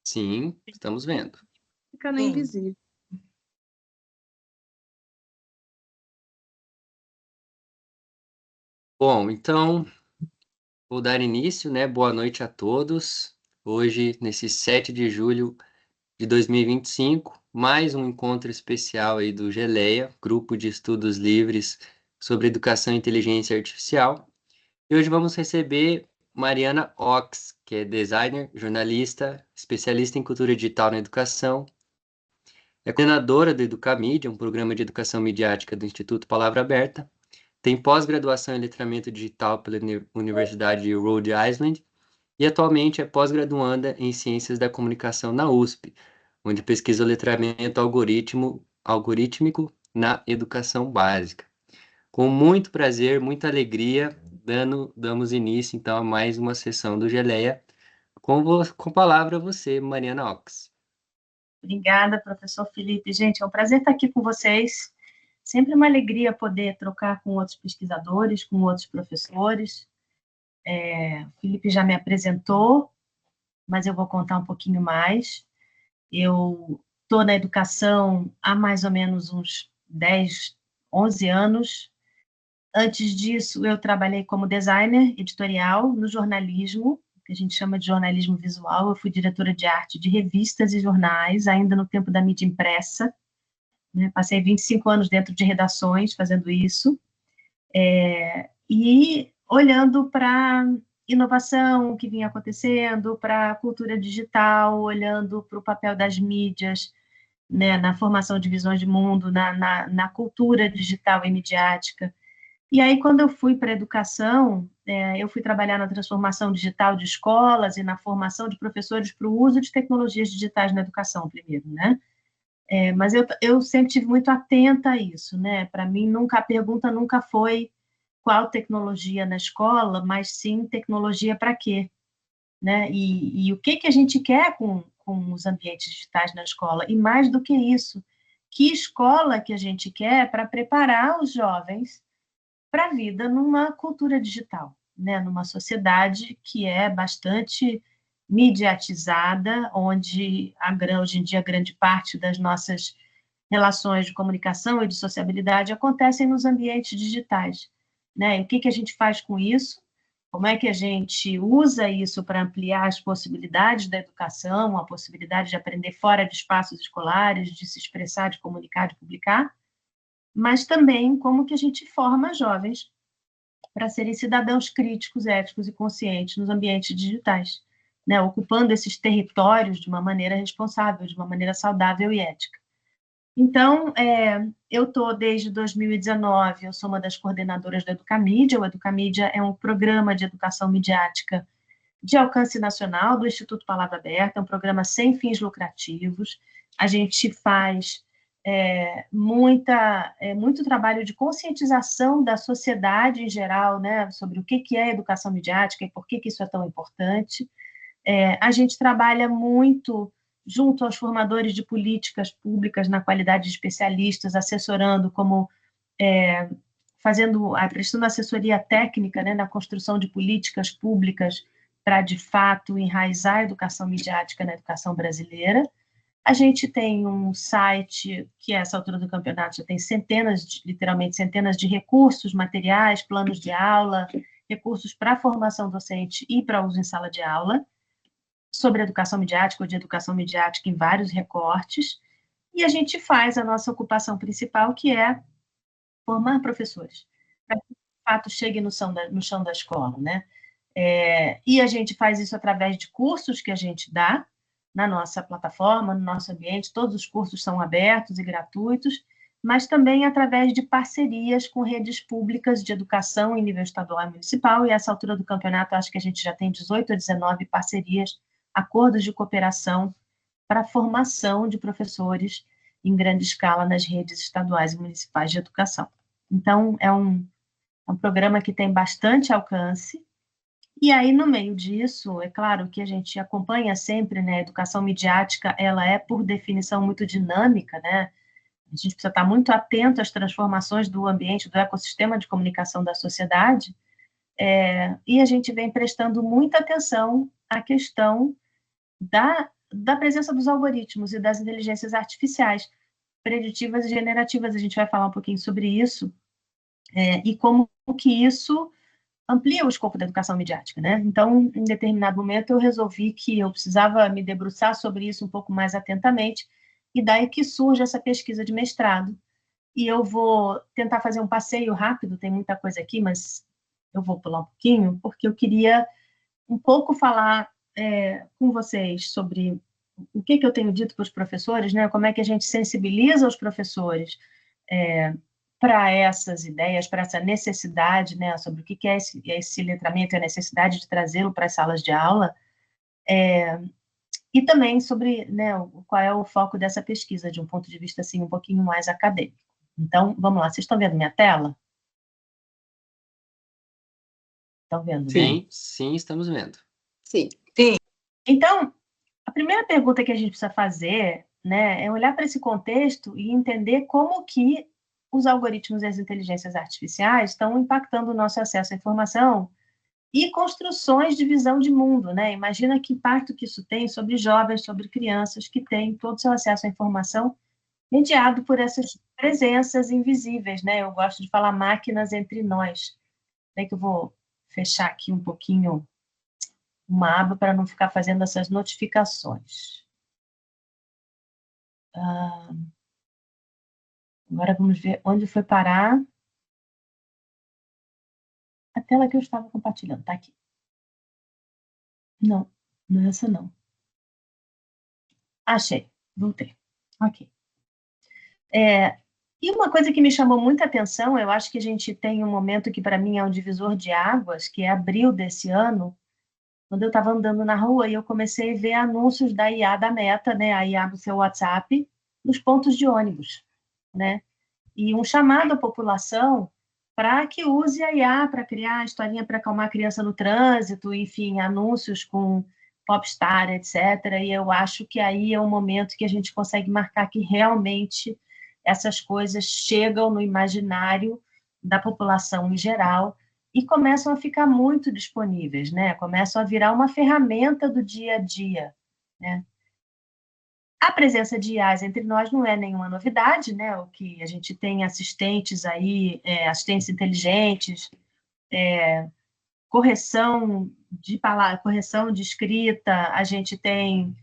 Sim, estamos vendo. Ficando invisível. Bom, então, vou dar início, né? Boa noite a todos. Hoje, nesse 7 de julho de 2025, mais um encontro especial aí do Geleia, Grupo de Estudos Livres sobre Educação e Inteligência Artificial. E hoje vamos receber Mariana Ox, que é designer, jornalista, especialista em cultura digital na educação. É coordenadora do Educamídia, um programa de educação midiática do Instituto Palavra Aberta. Tem pós-graduação em letramento digital pela Universidade de Rhode Island e atualmente é pós-graduanda em Ciências da Comunicação na USP, onde pesquisa o letramento algorítmico na educação básica. Com muito prazer, muita alegria, damos início então a mais uma sessão do Geleia. Com a palavra você, Mariana Ox. Obrigada, professor Felipe. Gente, é um prazer estar aqui com vocês. Sempre uma alegria poder trocar com outros pesquisadores, com outros professores. O Felipe já me apresentou, mas eu vou contar um pouquinho mais. Eu estou na educação há mais ou menos uns 10, 11 anos. Antes disso, eu trabalhei como designer editorial no jornalismo, que a gente chama de jornalismo visual. Eu fui diretora de arte de revistas e jornais, ainda no tempo da mídia impressa, né? Passei 25 anos dentro de redações fazendo isso, e olhando para inovação que vinha acontecendo, para a cultura digital, olhando para o papel das mídias, né, na formação de visões de mundo, na cultura digital e midiática. E aí, quando eu fui para a educação, eu fui trabalhar na transformação digital de escolas e na formação de professores para o uso de tecnologias digitais na educação, primeiro, né? Mas eu sempre tive muito atenta a isso, né? Para mim, a pergunta nunca foi qual tecnologia na escola, mas sim tecnologia para quê, né? E o que a gente quer com os ambientes digitais na escola? E mais do que isso, que escola que a gente quer para preparar os jovens para a vida numa cultura digital, né? Numa sociedade que é bastante mediatizada, onde hoje em dia grande parte das nossas relações de comunicação e de sociabilidade acontecem nos ambientes digitais, né? E o que a gente faz com isso? Como é que a gente usa isso para ampliar as possibilidades da educação, a possibilidade de aprender fora de espaços escolares, de se expressar, de comunicar, de publicar, mas também como que a gente forma jovens para serem cidadãos críticos, éticos e conscientes nos ambientes digitais, né? Ocupando esses territórios de uma maneira responsável, de uma maneira saudável e ética. Então, eu estou desde 2019, eu sou uma das coordenadoras do Educamídia. O Educamídia é um programa de educação midiática de alcance nacional do Instituto Palavra Aberta, é um programa sem fins lucrativos. A gente faz muito trabalho de conscientização da sociedade em geral, né, sobre o que é educação midiática e por que isso é tão importante. A gente trabalha muito junto aos formadores de políticas públicas na qualidade de especialistas, assessorando prestando assessoria técnica, né, na construção de políticas públicas para, de fato, enraizar a educação midiática na educação brasileira. A gente tem um site que, a essa altura do campeonato, já tem literalmente centenas de recursos, materiais, planos de aula, recursos para formação docente e para uso em sala de aula, sobre educação midiática ou de educação midiática em vários recortes, e a gente faz a nossa ocupação principal, que é formar professores, para que, de fato, chegue no chão da escola, né? E a gente faz isso através de cursos que a gente dá na nossa plataforma, no nosso ambiente. Todos os cursos são abertos e gratuitos, mas também através de parcerias com redes públicas de educação em nível estadual e municipal, e a essa altura do campeonato, acho que a gente já tem 18 ou 19 parcerias, acordos de cooperação para a formação de professores em grande escala nas redes estaduais e municipais de educação. Então, é um programa que tem bastante alcance. E aí, no meio disso, é claro que a gente acompanha sempre, né? A educação midiática, ela é, por definição, muito dinâmica, né? A gente precisa estar muito atento às transformações do ambiente, do ecossistema de comunicação da sociedade, e a gente vem prestando muita atenção à questão da presença dos algoritmos e das inteligências artificiais, preditivas e generativas. A gente vai falar um pouquinho sobre isso, e como que isso amplia o escopo da educação midiática, né? Então, em determinado momento, eu resolvi que eu precisava me debruçar sobre isso um pouco mais atentamente, e daí que surge essa pesquisa de mestrado. E eu vou tentar fazer um passeio rápido, tem muita coisa aqui, mas eu vou pular um pouquinho, porque eu queria um pouco falar com vocês sobre o que eu tenho dito para os professores, né? Como é que a gente sensibiliza os professores para essas ideias, para essa necessidade, né? Sobre o que é esse letramento e a necessidade de trazê-lo para as salas de aula, e também sobre, né, qual é o foco dessa pesquisa, de um ponto de vista assim, um pouquinho mais acadêmico. Então, vamos lá, vocês estão vendo minha tela? Estão vendo, né? Sim, sim, estamos vendo. Sim. Então, a primeira pergunta que a gente precisa fazer, né, é olhar para esse contexto e entender como que os algoritmos e as inteligências artificiais estão impactando o nosso acesso à informação e construções de visão de mundo, né? Imagina que impacto que isso tem sobre jovens, sobre crianças que têm todo o seu acesso à informação mediado por essas presenças invisíveis, né? Eu gosto de falar máquinas entre nós. É que eu vou fechar aqui um pouquinho uma aba para não ficar fazendo essas notificações. Agora vamos ver onde foi parar a tela que eu estava compartilhando. Tá aqui. Não, não é essa não. Achei, voltei. Ok. E uma coisa que me chamou muita atenção, eu acho que a gente tem um momento que para mim é um divisor de águas, que é abril desse ano, quando eu estava andando na rua e eu comecei a ver anúncios da IA da Meta, né, a IA do seu WhatsApp, nos pontos de ônibus, né? E um chamado à população para que use a IA para criar historinha para acalmar a criança no trânsito, enfim, anúncios com popstar, etc. E eu acho que aí é um momento que a gente consegue marcar que realmente essas coisas chegam no imaginário da população em geral e começam a ficar muito disponíveis, né? Começam a virar uma ferramenta do dia a dia, né? A presença de IAs entre nós não é nenhuma novidade, né? O que a gente tem assistentes aí, assistentes inteligentes, correção de palavra, correção de escrita, a gente tem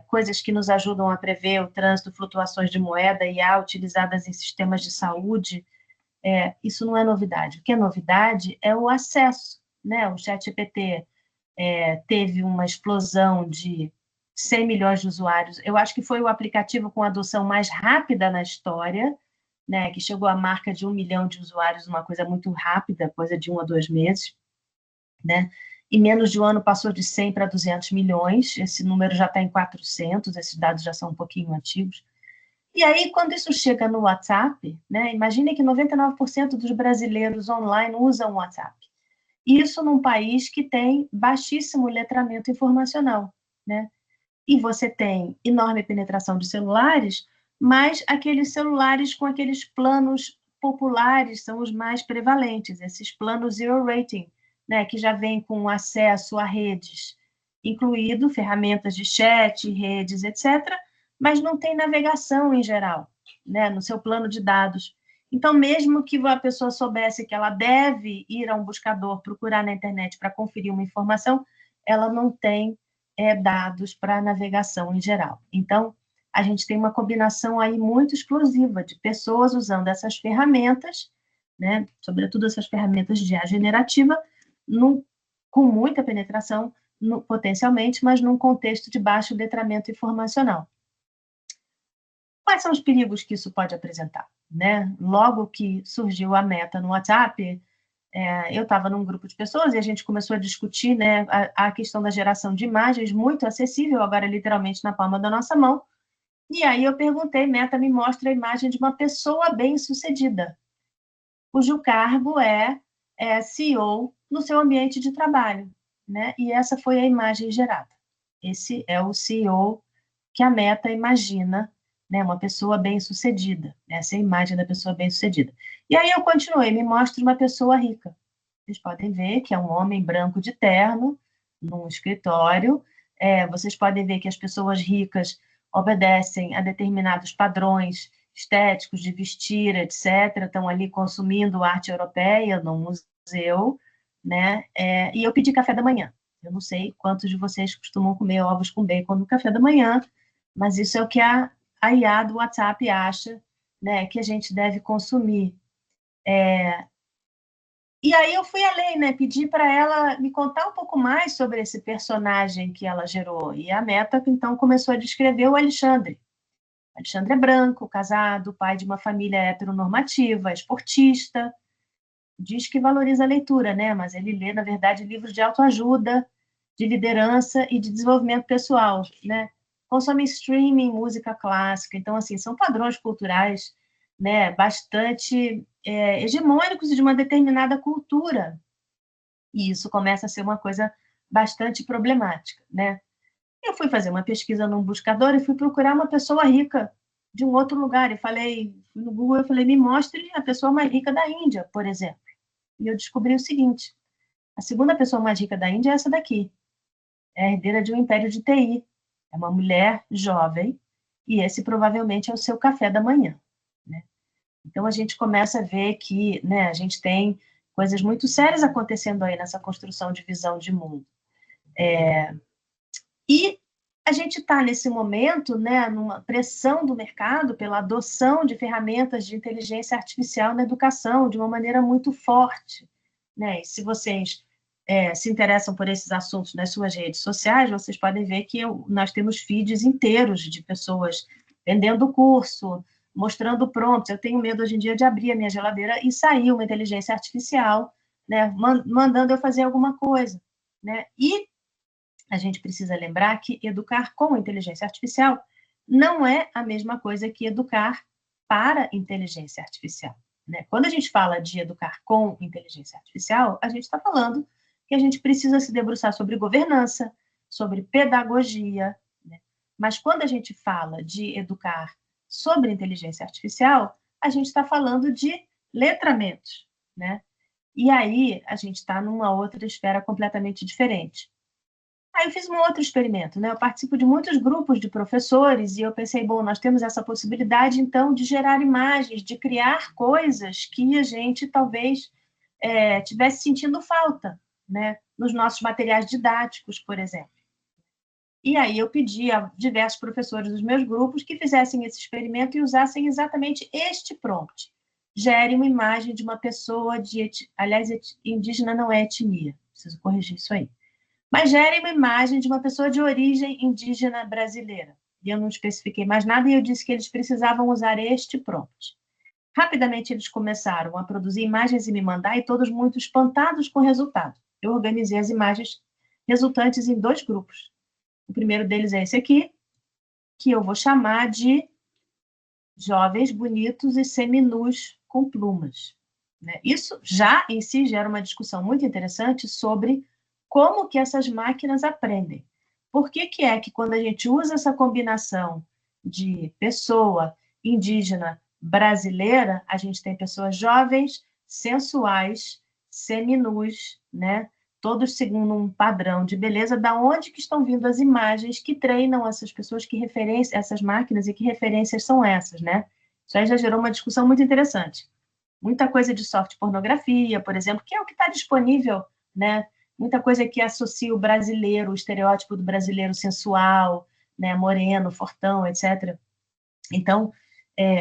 coisas que nos ajudam a prever o trânsito, flutuações de moeda, IA utilizadas em sistemas de saúde. Isso não é novidade. O que é novidade é o acesso, né? O ChatGPT teve uma explosão de 100 milhões de usuários. Eu acho que foi o aplicativo com a adoção mais rápida na história, né, que chegou à marca de 1 milhão de usuários, uma coisa muito rápida, coisa de 1 a 2 meses, né? Em menos de um ano passou de 100 para 200 milhões, esse número já está em 400, esses dados já são um pouquinho antigos. E aí, quando isso chega no WhatsApp, né, imagine que 99% dos brasileiros online usam o WhatsApp. Isso num país que tem baixíssimo letramento informacional, né? E você tem enorme penetração de celulares, mas aqueles celulares com aqueles planos populares são os mais prevalentes, esses planos zero rating, né, que já vêm com acesso a redes, incluído ferramentas de chat, redes, etc., mas não tem navegação em geral, né, no seu plano de dados. Então, mesmo que a pessoa soubesse que ela deve ir a um buscador, procurar na internet para conferir uma informação, ela não tem dados para navegação em geral. Então, a gente tem uma combinação aí muito explosiva de pessoas usando essas ferramentas, né, sobretudo essas ferramentas de IA generativa, com muita penetração, potencialmente, mas num contexto de baixo letramento informacional. Quais são os perigos que isso pode apresentar? Né? Logo que surgiu a Meta no WhatsApp, eu estava num grupo de pessoas e a gente começou a discutir, né, a questão da geração de imagens, muito acessível, agora literalmente na palma da nossa mão. E aí eu perguntei, Meta, me mostra a imagem de uma pessoa bem-sucedida, cujo cargo é CEO no seu ambiente de trabalho, né? E essa foi a imagem gerada. Esse é o CEO que a Meta imagina, né, uma pessoa bem-sucedida. Essa é a imagem da pessoa bem-sucedida. E aí eu continuei, me mostra uma pessoa rica. Vocês podem ver que é um homem branco de terno, num escritório, Vocês podem ver que as pessoas ricas obedecem a determinados padrões estéticos de vestir, etc. Estão ali consumindo arte europeia no museu, né? E eu pedi café da manhã. Eu não sei quantos de vocês costumam comer ovos com bacon no café da manhã, mas isso é o que a IA do WhatsApp acha, né, que a gente deve consumir. E aí eu fui além, né? Pedi para ela me contar um pouco mais sobre esse personagem que ela gerou. E a Meta, então, começou a descrever o Alexandre. O Alexandre é branco, casado, pai de uma família heteronormativa, esportista, diz que valoriza a leitura, né? Mas ele lê, na verdade, livros de autoajuda, de liderança e de desenvolvimento pessoal, né? Consome streaming, música clássica. Então, assim, são padrões culturais, né, bastante hegemônicos de uma determinada cultura. E isso começa a ser uma coisa bastante problemática, né? Eu fui fazer uma pesquisa num buscador e fui procurar uma pessoa rica de um outro lugar. E falei, no Google, eu falei, me mostre a pessoa mais rica da Índia, por exemplo. E eu descobri o seguinte: a segunda pessoa mais rica da Índia é essa daqui. É a herdeira de um império de TI. É uma mulher jovem e esse provavelmente é o seu café da manhã, né? Então a gente começa a ver que, né, a gente tem coisas muito sérias acontecendo aí nessa construção de visão de mundo. E a gente está nesse momento, né, numa pressão do mercado pela adoção de ferramentas de inteligência artificial na educação de uma maneira muito forte, né? E se vocês se interessam por esses assuntos nas suas redes sociais, vocês podem ver que nós temos feeds inteiros de pessoas vendendo o curso, mostrando prompts. Eu tenho medo hoje em dia de abrir a minha geladeira e sair uma inteligência artificial, né, mandando eu fazer alguma coisa, né? E a gente precisa lembrar que educar com inteligência artificial não é a mesma coisa que educar para inteligência artificial, né? Quando a gente fala de educar com inteligência artificial, a gente está falando que a gente precisa se debruçar sobre governança, sobre pedagogia, né? Mas quando a gente fala de educar sobre inteligência artificial, a gente está falando de letramentos, né? E aí a gente está numa outra esfera completamente diferente. Aí eu fiz um outro experimento, né? Eu participo de muitos grupos de professores e eu pensei, bom, nós temos essa possibilidade, então, de gerar imagens, de criar coisas que a gente talvez tivesse sentindo falta, né? Nos nossos materiais didáticos, por exemplo. E aí eu pedi a diversos professores dos meus grupos que fizessem esse experimento e usassem exatamente este prompt. Gere uma imagem de uma pessoa aliás, indígena não é etnia, preciso corrigir isso aí. Mas gere uma imagem de uma pessoa de origem indígena brasileira. E eu não especifiquei mais nada e eu disse que eles precisavam usar este prompt. Rapidamente eles começaram a produzir imagens e me mandar, e todos muito espantados com o resultado. Eu organizei as imagens resultantes em 2 grupos. O primeiro deles é esse aqui, que eu vou chamar de jovens bonitos e seminus com plumas, né? Isso já em si gera uma discussão muito interessante sobre como que essas máquinas aprendem. Por que que é que quando a gente usa essa combinação de pessoa indígena brasileira, a gente tem pessoas jovens, sensuais, seminus, né? Todos segundo um padrão de beleza, da onde que estão vindo as imagens que treinam essas pessoas, que referência essas máquinas e que referências são essas, né? Isso aí já gerou uma discussão muito interessante. Muita coisa de soft pornografia, por exemplo, que é o que está disponível, né? Muita coisa que associa o brasileiro, o estereótipo do brasileiro sensual, né? Moreno, fortão, etc. Então,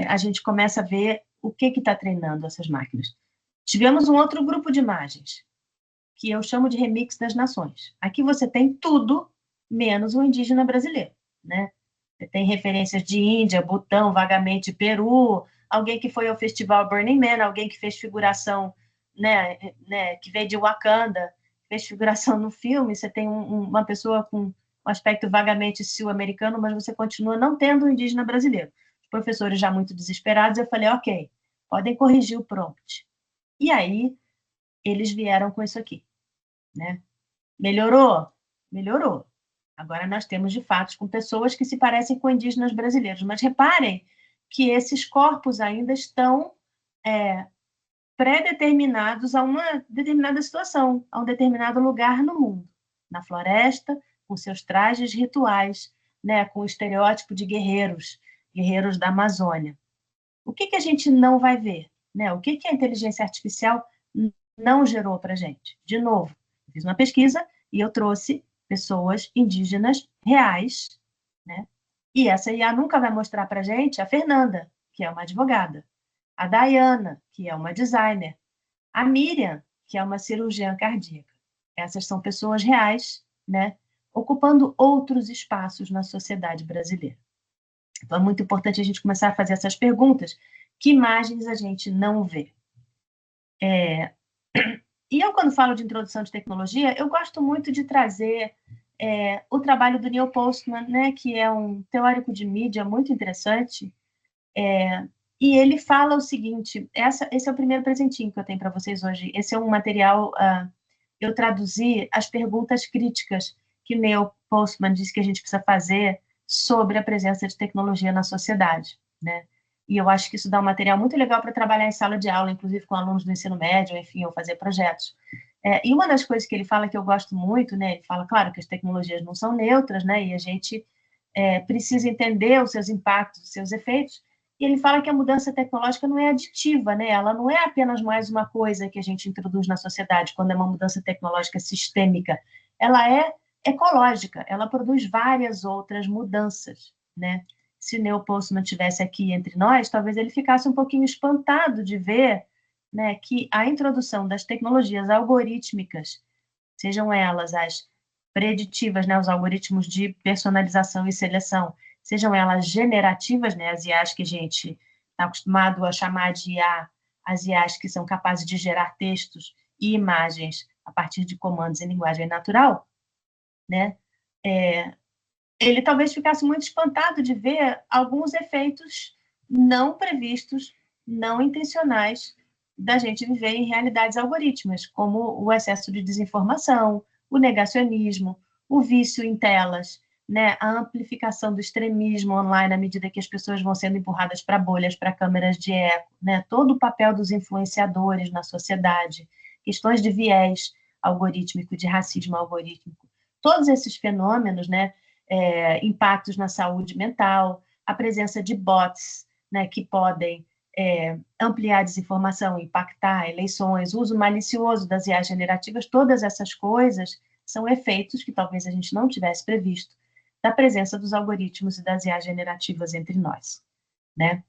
a gente começa a ver o que está treinando essas máquinas. Tivemos um outro grupo de imagens, que eu chamo de remix das nações. Aqui você tem tudo menos o indígena brasileiro, né? Você tem referências de Índia, Butão, vagamente Peru, alguém que foi ao festival Burning Man, alguém que fez figuração, né, que veio de Wakanda, fez figuração no filme. Você tem uma pessoa com um aspecto vagamente sul-americano, mas você continua não tendo o indígena brasileiro. Os professores já muito desesperados, eu falei, ok, podem corrigir o prompt. E aí, eles vieram com isso aqui, né? Melhorou? Melhorou. Agora nós temos, de fato, com pessoas que se parecem com indígenas brasileiros. Mas reparem que esses corpos ainda estão pré-determinados a uma determinada situação, a um determinado lugar no mundo. Na floresta, com seus trajes rituais, né, com o estereótipo de guerreiros, guerreiros da Amazônia. O que a gente não vai ver? Né? O que a inteligência artificial não gerou para a gente? De novo, eu fiz uma pesquisa e eu trouxe pessoas indígenas reais, né? E essa IA nunca vai mostrar para a gente a Fernanda, que é uma advogada, a Dayana, que é uma designer, a Miriam, que é uma cirurgiã cardíaca. Essas são pessoas reais, né? Ocupando outros espaços na sociedade brasileira. Então, é muito importante a gente começar a fazer essas perguntas. Que imagens a gente não vê? E eu, quando falo de introdução de tecnologia, eu gosto muito de trazer o trabalho do Neil Postman, né, que é um teórico de mídia muito interessante, e ele fala o seguinte, esse é o primeiro presentinho que eu tenho para vocês hoje, esse é um material, eu traduzi as perguntas críticas que o Neil Postman diz que a gente precisa fazer sobre a presença de tecnologia na sociedade, né? E eu acho que isso dá um material muito legal para trabalhar em sala de aula, inclusive com alunos do ensino médio, enfim, ou fazer projetos. E uma das coisas que ele fala que eu gosto muito, né? Ele fala, claro, que as tecnologias não são neutras, né? E a gente precisa entender os seus impactos, os seus efeitos. E ele fala que a mudança tecnológica não é aditiva, né? Ela não é apenas mais uma coisa que a gente introduz na sociedade quando é uma mudança tecnológica sistêmica. Ela é ecológica, ela produz várias outras mudanças, né? Se o Neil Postman estivesse aqui entre nós, talvez ele ficasse um pouquinho espantado de ver, né, que a introdução das tecnologias algorítmicas, sejam elas as preditivas, né, os algoritmos de personalização e seleção, sejam elas generativas, né, as IAs que a gente está acostumado a chamar de IA, as IAs que são capazes de gerar textos e imagens a partir de comandos em linguagem natural, né, ele talvez ficasse muito espantado de ver alguns efeitos não previstos, não intencionais, da gente viver em realidades algorítmicas, como o excesso de desinformação, o negacionismo, o vício em telas, né, a amplificação do extremismo online à medida que as pessoas vão sendo empurradas para bolhas, para câmeras de eco, né, todo o papel dos influenciadores na sociedade, questões de viés algorítmico, de racismo algorítmico, todos esses fenômenos, né, impactos na saúde mental, a presença de bots, né, que podem ampliar a desinformação, impactar eleições, o uso malicioso das IAs generativas, todas essas coisas são efeitos que talvez a gente não tivesse previsto da presença dos algoritmos e das IAs generativas entre nós, né?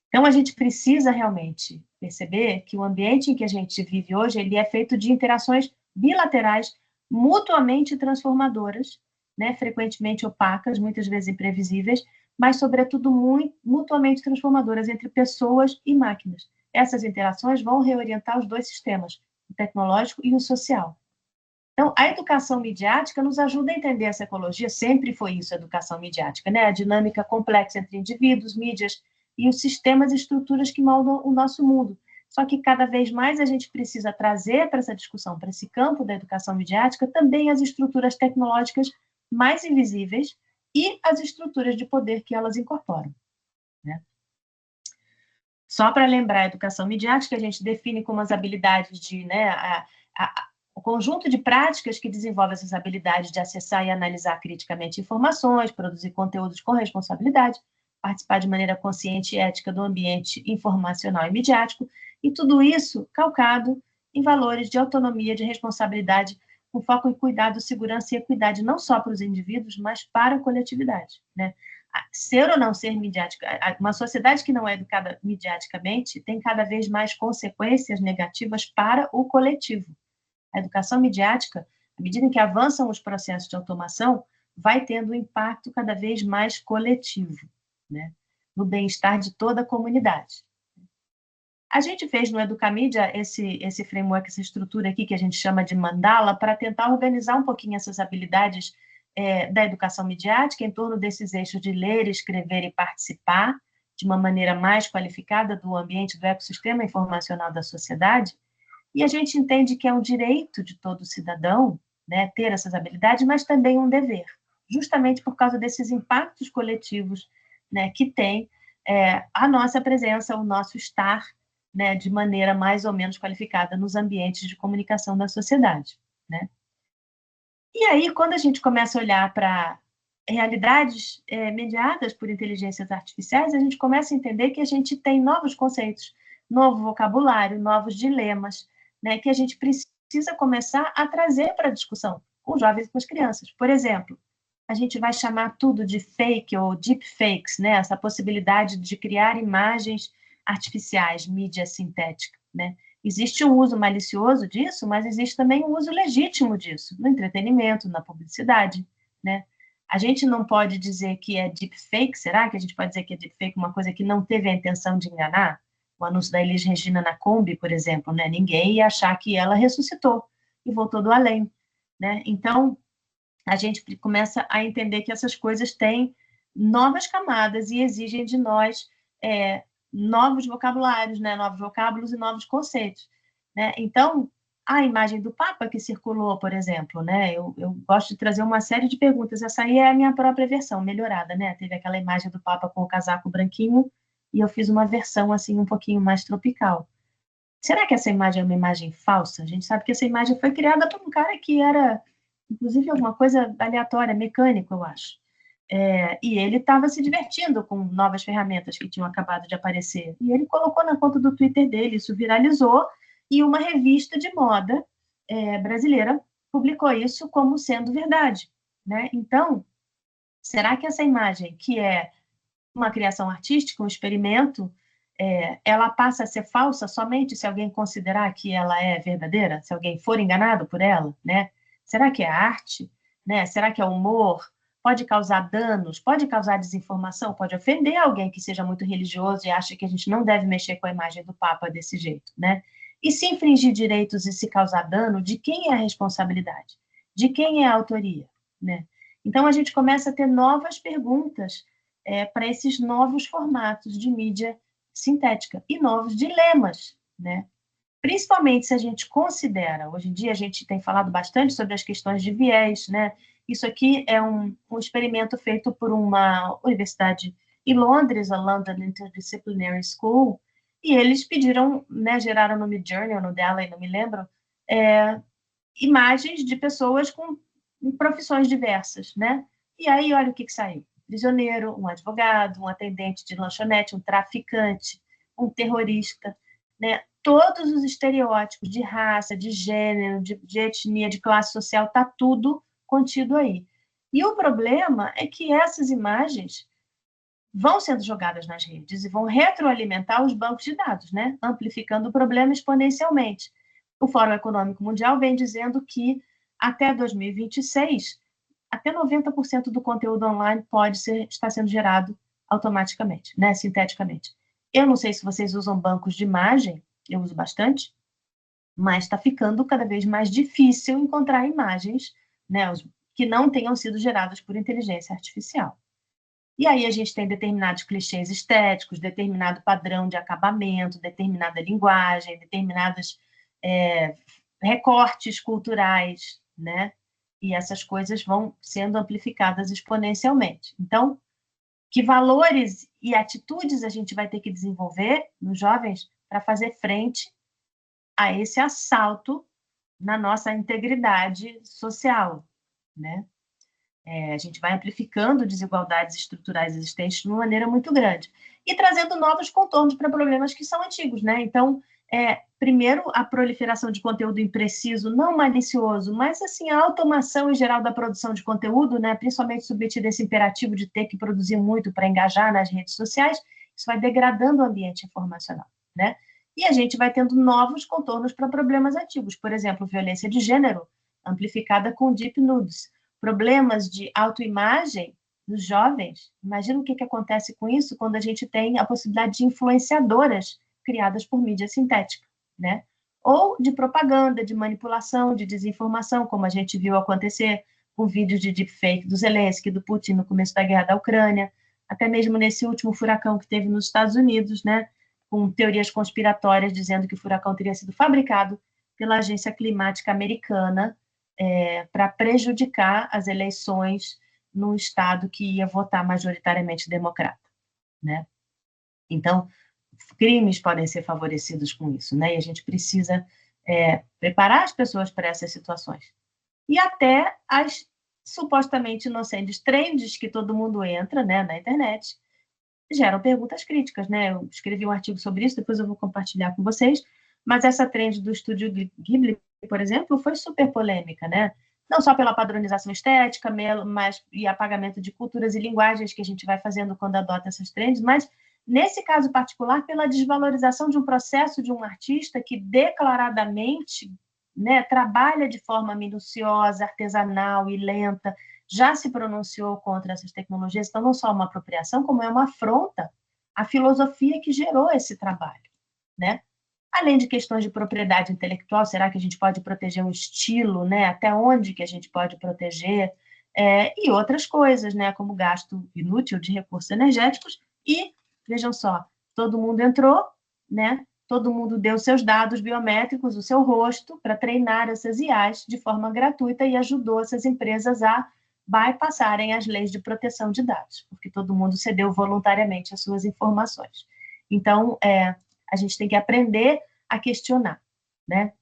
Então, a gente precisa realmente perceber que o ambiente em que a gente vive hoje, ele é feito de interações bilaterais, mutuamente transformadoras, né? Frequentemente opacas, muitas vezes imprevisíveis, mas, sobretudo, muito, mutuamente transformadoras entre pessoas e máquinas. Essas interações vão reorientar os dois sistemas, o tecnológico e o social. Então, a educação midiática nos ajuda a entender essa ecologia, sempre foi isso, a educação midiática, né? A dinâmica complexa entre indivíduos, mídias e os sistemas e estruturas que moldam o nosso mundo. Só que cada vez mais a gente precisa trazer para essa discussão, para esse campo da educação midiática, também as estruturas tecnológicas mais invisíveis e as estruturas de poder que elas incorporam, né? Só para lembrar, a educação midiática a gente define como as habilidades de, né, o conjunto de práticas que desenvolve essas habilidades de acessar e analisar criticamente informações, produzir conteúdos com responsabilidade, participar de maneira consciente e ética do ambiente informacional e midiático, e tudo isso calcado em valores de autonomia, de responsabilidade, com foco em cuidado, segurança e equidade, não só para os indivíduos, mas para a coletividade, né? Ser ou não ser midiática, uma sociedade que não é educada midiaticamente tem cada vez mais consequências negativas para o coletivo. A educação midiática, à medida em que avançam os processos de automação, vai tendo um impacto cada vez mais coletivo, né, no bem-estar de toda a comunidade. A gente fez no Educamídia esse framework, essa estrutura aqui que a gente chama de mandala, para tentar organizar um pouquinho essas habilidades da educação midiática em torno desses eixos de ler, escrever e participar de uma maneira mais qualificada do ambiente, do ecossistema informacional da sociedade. E a gente entende que é um direito de todo cidadão, né, ter essas habilidades, mas também um dever, justamente por causa desses impactos coletivos, né, que tem a nossa presença, o nosso estar, né, de maneira mais ou menos qualificada nos ambientes de comunicação da sociedade, né? E aí, quando a gente começa a olhar para realidades mediadas por inteligências artificiais, a gente começa a entender que a gente tem novos conceitos, novo vocabulário, novos dilemas, né, que a gente precisa começar a trazer para a discussão com os jovens e com as crianças. Por exemplo, a gente vai chamar tudo de fake ou deepfakes, né, essa possibilidade de criar imagens artificiais, mídia sintética, né? Existe um uso malicioso disso, mas existe também um uso legítimo disso, no entretenimento, na publicidade, né? A gente não pode dizer que é deepfake, será que a gente pode dizer que é deepfake uma coisa que não teve a intenção de enganar? O anúncio da Elis Regina na Kombi, por exemplo, né? Ninguém ia achar que ela ressuscitou e voltou do além, né? Então, a gente começa a entender que essas coisas têm novas camadas e exigem de nós novos vocabulários, né? Novos vocábulos e novos conceitos, né? Então, a imagem do Papa que circulou, por exemplo, né? Eu gosto de trazer uma série de perguntas. Essa aí é a minha própria versão, melhorada, né? Teve aquela imagem do Papa com o casaco branquinho e eu fiz uma versão, assim, um pouquinho mais tropical. Será que essa imagem é uma imagem falsa? A gente sabe que essa imagem foi criada por um cara que era, inclusive, alguma coisa aleatória, mecânico, eu acho. E ele estava se divertindo com novas ferramentas que tinham acabado de aparecer. E ele colocou na conta do Twitter dele, isso viralizou, e uma revista de moda brasileira publicou isso como sendo verdade, né? Então, será que essa imagem, que é uma criação artística, um experimento, ela passa a ser falsa somente se alguém considerar que ela é verdadeira, se alguém for enganado por ela, né? Será que é arte? Né? Será que é humor? Pode causar danos, pode causar desinformação, pode ofender alguém que seja muito religioso e acha que a gente não deve mexer com a imagem do Papa desse jeito, né? E se infringir direitos e se causar dano, de quem é a responsabilidade? De quem é a autoria, né? Então a gente começa a ter novas perguntas para esses novos formatos de mídia sintética e novos dilemas, né? Principalmente se a gente considera, hoje em dia a gente tem falado bastante sobre as questões de viés, né? Isso aqui é um experimento feito por uma universidade em Londres, a London Interdisciplinary School, e eles pediram, né, geraram no Midjourney ou no dela, não me lembro, imagens de pessoas com profissões diversas, né? E aí, olha o que saiu. Prisioneiro, um advogado, um atendente de lanchonete, um traficante, um terrorista, né? Todos os estereótipos de raça, de gênero, de etnia, de classe social, está tudo contido aí. E o problema é que essas imagens vão sendo jogadas nas redes e vão retroalimentar os bancos de dados, né? Amplificando o problema exponencialmente. O Fórum Econômico Mundial vem dizendo que até 2026, até 90% do conteúdo online estar sendo gerado automaticamente, né? Sinteticamente. Eu não sei se vocês usam bancos de imagem, eu uso bastante, mas está ficando cada vez mais difícil encontrar imagens, né, que não tenham sido geradas por inteligência artificial. E aí a gente tem determinados clichês estéticos, determinado padrão de acabamento, determinada linguagem, determinados recortes culturais, né? E essas coisas vão sendo amplificadas exponencialmente. Então, que valores e atitudes a gente vai ter que desenvolver nos jovens para fazer frente a esse assalto na nossa integridade social, né? A gente vai amplificando desigualdades estruturais existentes de uma maneira muito grande e trazendo novos contornos para problemas que são antigos, né? Então, primeiro, a proliferação de conteúdo impreciso, não malicioso, mas assim a automação em geral da produção de conteúdo, né? Principalmente submetido a esse imperativo de ter que produzir muito para engajar nas redes sociais, isso vai degradando o ambiente informacional, né? E a gente vai tendo novos contornos para problemas antigos, por exemplo, violência de gênero amplificada com deep nudes, problemas de autoimagem dos jovens. Imagina o que acontece com isso quando a gente tem a possibilidade de influenciadoras criadas por mídia sintética, né? Ou de propaganda, de manipulação, de desinformação, como a gente viu acontecer com vídeos de deepfake do Zelensky, do Putin no começo da guerra da Ucrânia, até mesmo nesse último furacão que teve nos Estados Unidos, né? Com teorias conspiratórias dizendo que o furacão teria sido fabricado pela Agência Climática Americana para prejudicar as eleições num estado que ia votar majoritariamente democrata, né? Então, crimes podem ser favorecidos com isso, né? E a gente precisa preparar as pessoas para essas situações. e até as supostamente inocentes trends que todo mundo entra, né, na internet, geram perguntas críticas, né? Eu escrevi um artigo sobre isso, depois eu vou compartilhar com vocês, mas essa trend do estúdio Ghibli, por exemplo, foi super polêmica, né? Não só pela padronização estética, mas e apagamento de culturas e linguagens que a gente vai fazendo quando adota essas trends, mas nesse caso particular, pela desvalorização de um processo de um artista que declaradamente, né, trabalha de forma minuciosa, artesanal e lenta, já se pronunciou contra essas tecnologias, então não só uma apropriação, como é uma afronta à filosofia que gerou esse trabalho, né? Além de questões de propriedade intelectual, será que a gente pode proteger um estilo, né? Até onde que a gente pode proteger? E outras coisas, né? Como gasto inútil de recursos energéticos e, vejam só, todo mundo entrou, né? Todo mundo deu seus dados biométricos, o seu rosto, para treinar essas IAs de forma gratuita e ajudou essas empresas a bypassarem as leis de proteção de dados, porque todo mundo cedeu voluntariamente as suas informações. Então, a gente tem que aprender a questionar, né?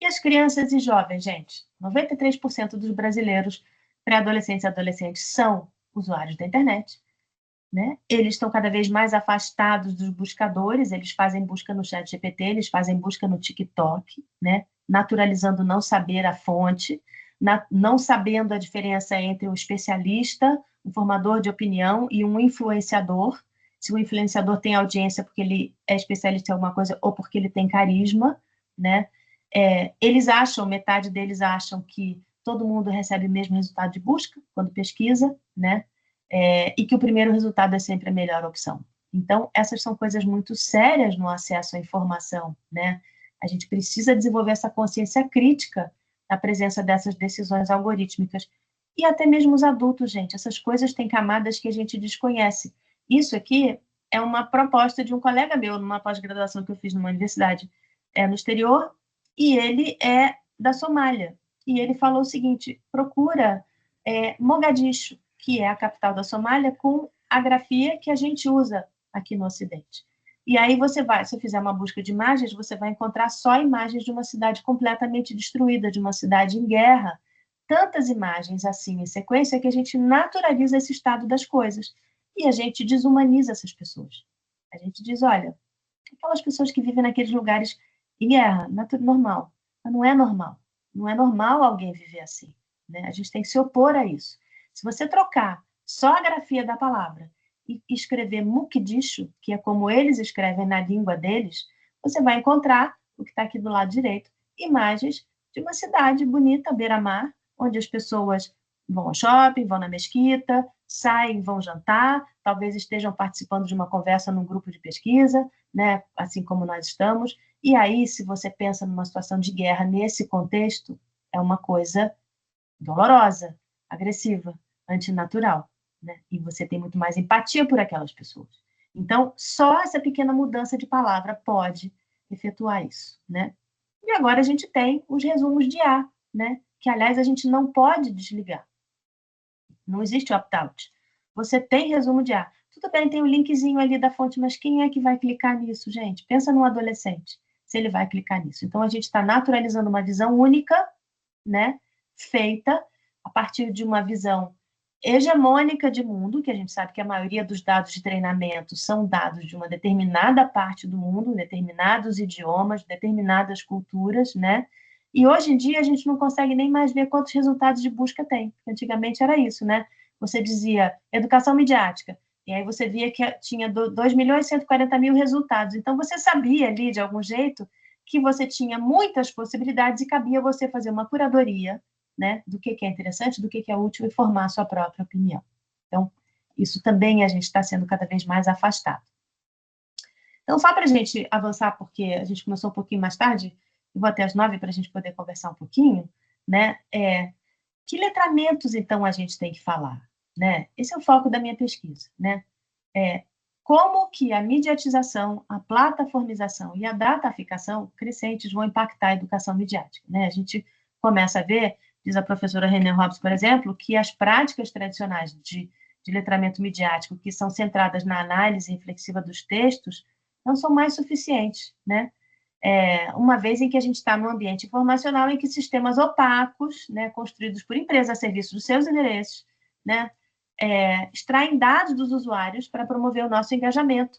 E as crianças e jovens, gente? 93% dos brasileiros, pré-adolescentes e adolescentes, são usuários da internet, né? Eles estão cada vez mais afastados dos buscadores, eles fazem busca no ChatGPT, eles fazem busca no TikTok, né? Naturalizando não saber a fonte, não sabendo a diferença entre um especialista, um formador de opinião e um influenciador. Se o influenciador tem audiência porque ele é especialista em alguma coisa ou porque ele tem carisma, né? Eles acham, metade deles acham que todo mundo recebe o mesmo resultado de busca quando pesquisa, né? E que o primeiro resultado é sempre a melhor opção. Então, essas são coisas muito sérias no acesso à informação, né? A gente precisa desenvolver essa consciência crítica na presença dessas decisões algorítmicas. E até mesmo os adultos, gente, essas coisas têm camadas que a gente desconhece. Isso aqui é uma proposta de um colega meu, numa pós-graduação que eu fiz numa universidade no exterior, e ele é da Somália. E ele falou o seguinte, procura Mogadishu, que é a capital da Somália, com a grafia que a gente usa aqui no Ocidente. E aí se fizer uma busca de imagens, você vai encontrar só imagens de uma cidade completamente destruída, de uma cidade em guerra. Tantas imagens assim em sequência que a gente naturaliza esse estado das coisas. E a gente desumaniza essas pessoas. A gente diz, olha, aquelas pessoas que vivem naqueles lugares em guerra, normal. Mas não é normal. Não é normal alguém viver assim, né? A gente tem que se opor a isso. Se você trocar só a grafia da palavra e escrever Mukdishu, que é como eles escrevem na língua deles, você vai encontrar, o que está aqui do lado direito, imagens de uma cidade bonita, beira-mar, onde as pessoas vão ao shopping, vão na mesquita, saem, vão jantar, talvez estejam participando de uma conversa num grupo de pesquisa, né, assim como nós estamos. E aí, se você pensa numa situação de guerra nesse contexto, é uma coisa dolorosa, agressiva, antinatural, né? E você tem muito mais empatia por aquelas pessoas. Então, só essa pequena mudança de palavra pode efetuar isso, né? E agora a gente tem os resumos de A, né? Que, aliás, a gente não pode desligar. Não existe opt-out. Você tem resumo de A. Tudo bem, tem o linkzinho ali da fonte, mas quem é que vai clicar nisso, gente? Pensa num adolescente, se ele vai clicar nisso. Então, a gente está naturalizando uma visão única, né? Feita a partir de uma visão hegemônica de mundo, que a gente sabe que a maioria dos dados de treinamento são dados de uma determinada parte do mundo, determinados idiomas, determinadas culturas, né? E hoje em dia a gente não consegue nem mais ver quantos resultados de busca tem. Antigamente era isso, né? Você dizia educação midiática, e aí você via que tinha 2.140.000 resultados. Então você sabia ali, de algum jeito, que você tinha muitas possibilidades e cabia você fazer uma curadoria, né, do que é interessante, do que é útil e formar a sua própria opinião. Então, isso também a gente está sendo cada vez mais afastado. Então, só para a gente avançar, porque a gente começou um pouquinho mais tarde, eu vou até às 9 para a gente poder conversar um pouquinho, né, que letramentos, então, a gente tem que falar, né? Esse é o foco da minha pesquisa, né? Como que a mediatização, a plataformização e a dataficação crescentes vão impactar a educação midiática, né? A gente começa a ver, diz a professora René Hobbs, por exemplo, que as práticas tradicionais de letramento midiático, que são centradas na análise reflexiva dos textos, não são mais suficientes, né? uma vez em que a gente está num ambiente informacional em que sistemas opacos, né, construídos por empresas a serviço dos seus endereços, né, extraem dados dos usuários para promover o nosso engajamento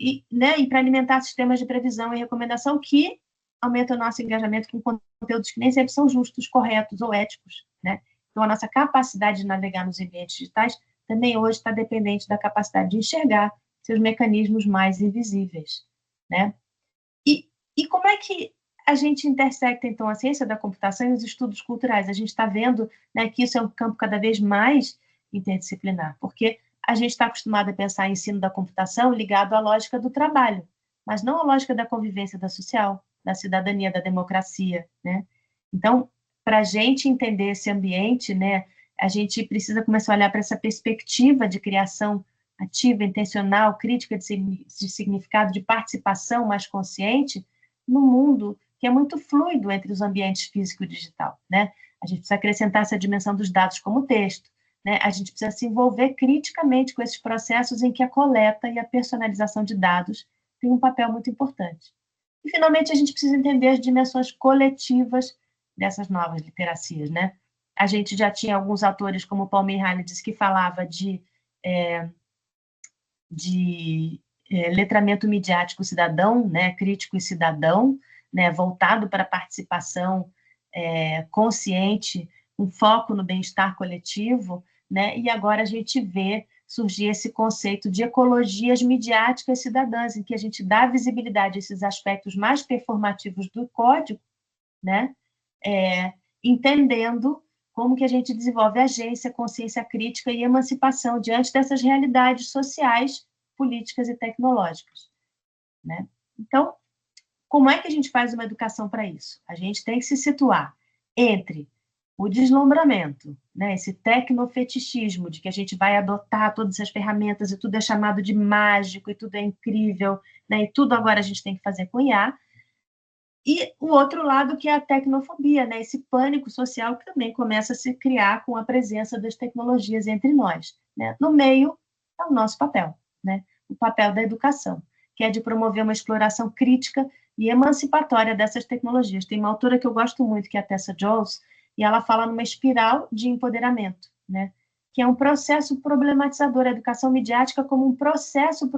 e para alimentar sistemas de previsão e recomendação que aumentam o nosso engajamento com conteúdos que nem sempre são justos, corretos ou éticos, né? Então, a nossa capacidade de navegar nos ambientes digitais também hoje está dependente da capacidade de enxergar seus mecanismos mais invisíveis, né? E como é que a gente intersecta, então, a ciência da computação e os estudos culturais? A gente está vendo, né, que isso é um campo cada vez mais interdisciplinar, porque a gente está acostumado a pensar em ensino da computação ligado à lógica do trabalho, mas não à lógica da convivência da social, da cidadania, da democracia, né? Então, para a gente entender esse ambiente, né, a gente precisa começar a olhar para essa perspectiva de criação ativa, intencional, crítica de significado, de participação mais consciente, no mundo que é muito fluido entre os ambientes físico e digital, né? A gente precisa acrescentar essa dimensão dos dados como texto, né? A gente precisa se envolver criticamente com esses processos em que a coleta e a personalização de dados têm um papel muito importante. E, finalmente, a gente precisa entender as dimensões coletivas dessas novas literacias, né? A gente já tinha alguns autores, como Paul Mihaly, que falava de letramento midiático cidadão, né, crítico e cidadão, né, voltado para a participação consciente, um foco no bem-estar coletivo, né, e agora a gente vê surgir esse conceito de ecologias midiáticas cidadãs, em que a gente dá visibilidade a esses aspectos mais performativos do código, né, entendendo como que a gente desenvolve agência, consciência crítica e emancipação diante dessas realidades sociais, políticas e tecnológicas, né? Então, como é que a gente faz uma educação para isso? A gente tem que se situar entre o deslumbramento, né, esse tecnofetichismo de que a gente vai adotar todas essas ferramentas e tudo é chamado de mágico e tudo é incrível, né, e tudo agora a gente tem que fazer com IA, e o outro lado que é a tecnofobia, né, esse pânico social que também começa a se criar com a presença das tecnologias entre nós, né? No meio é o nosso papel, né? O papel da educação, que é de promover uma exploração crítica e emancipatória dessas tecnologias. Tem uma autora que eu gosto muito, que é a Tessa Jones, e ela fala numa espiral de empoderamento, né? Que é um processo problematizador, a educação midiática como um processo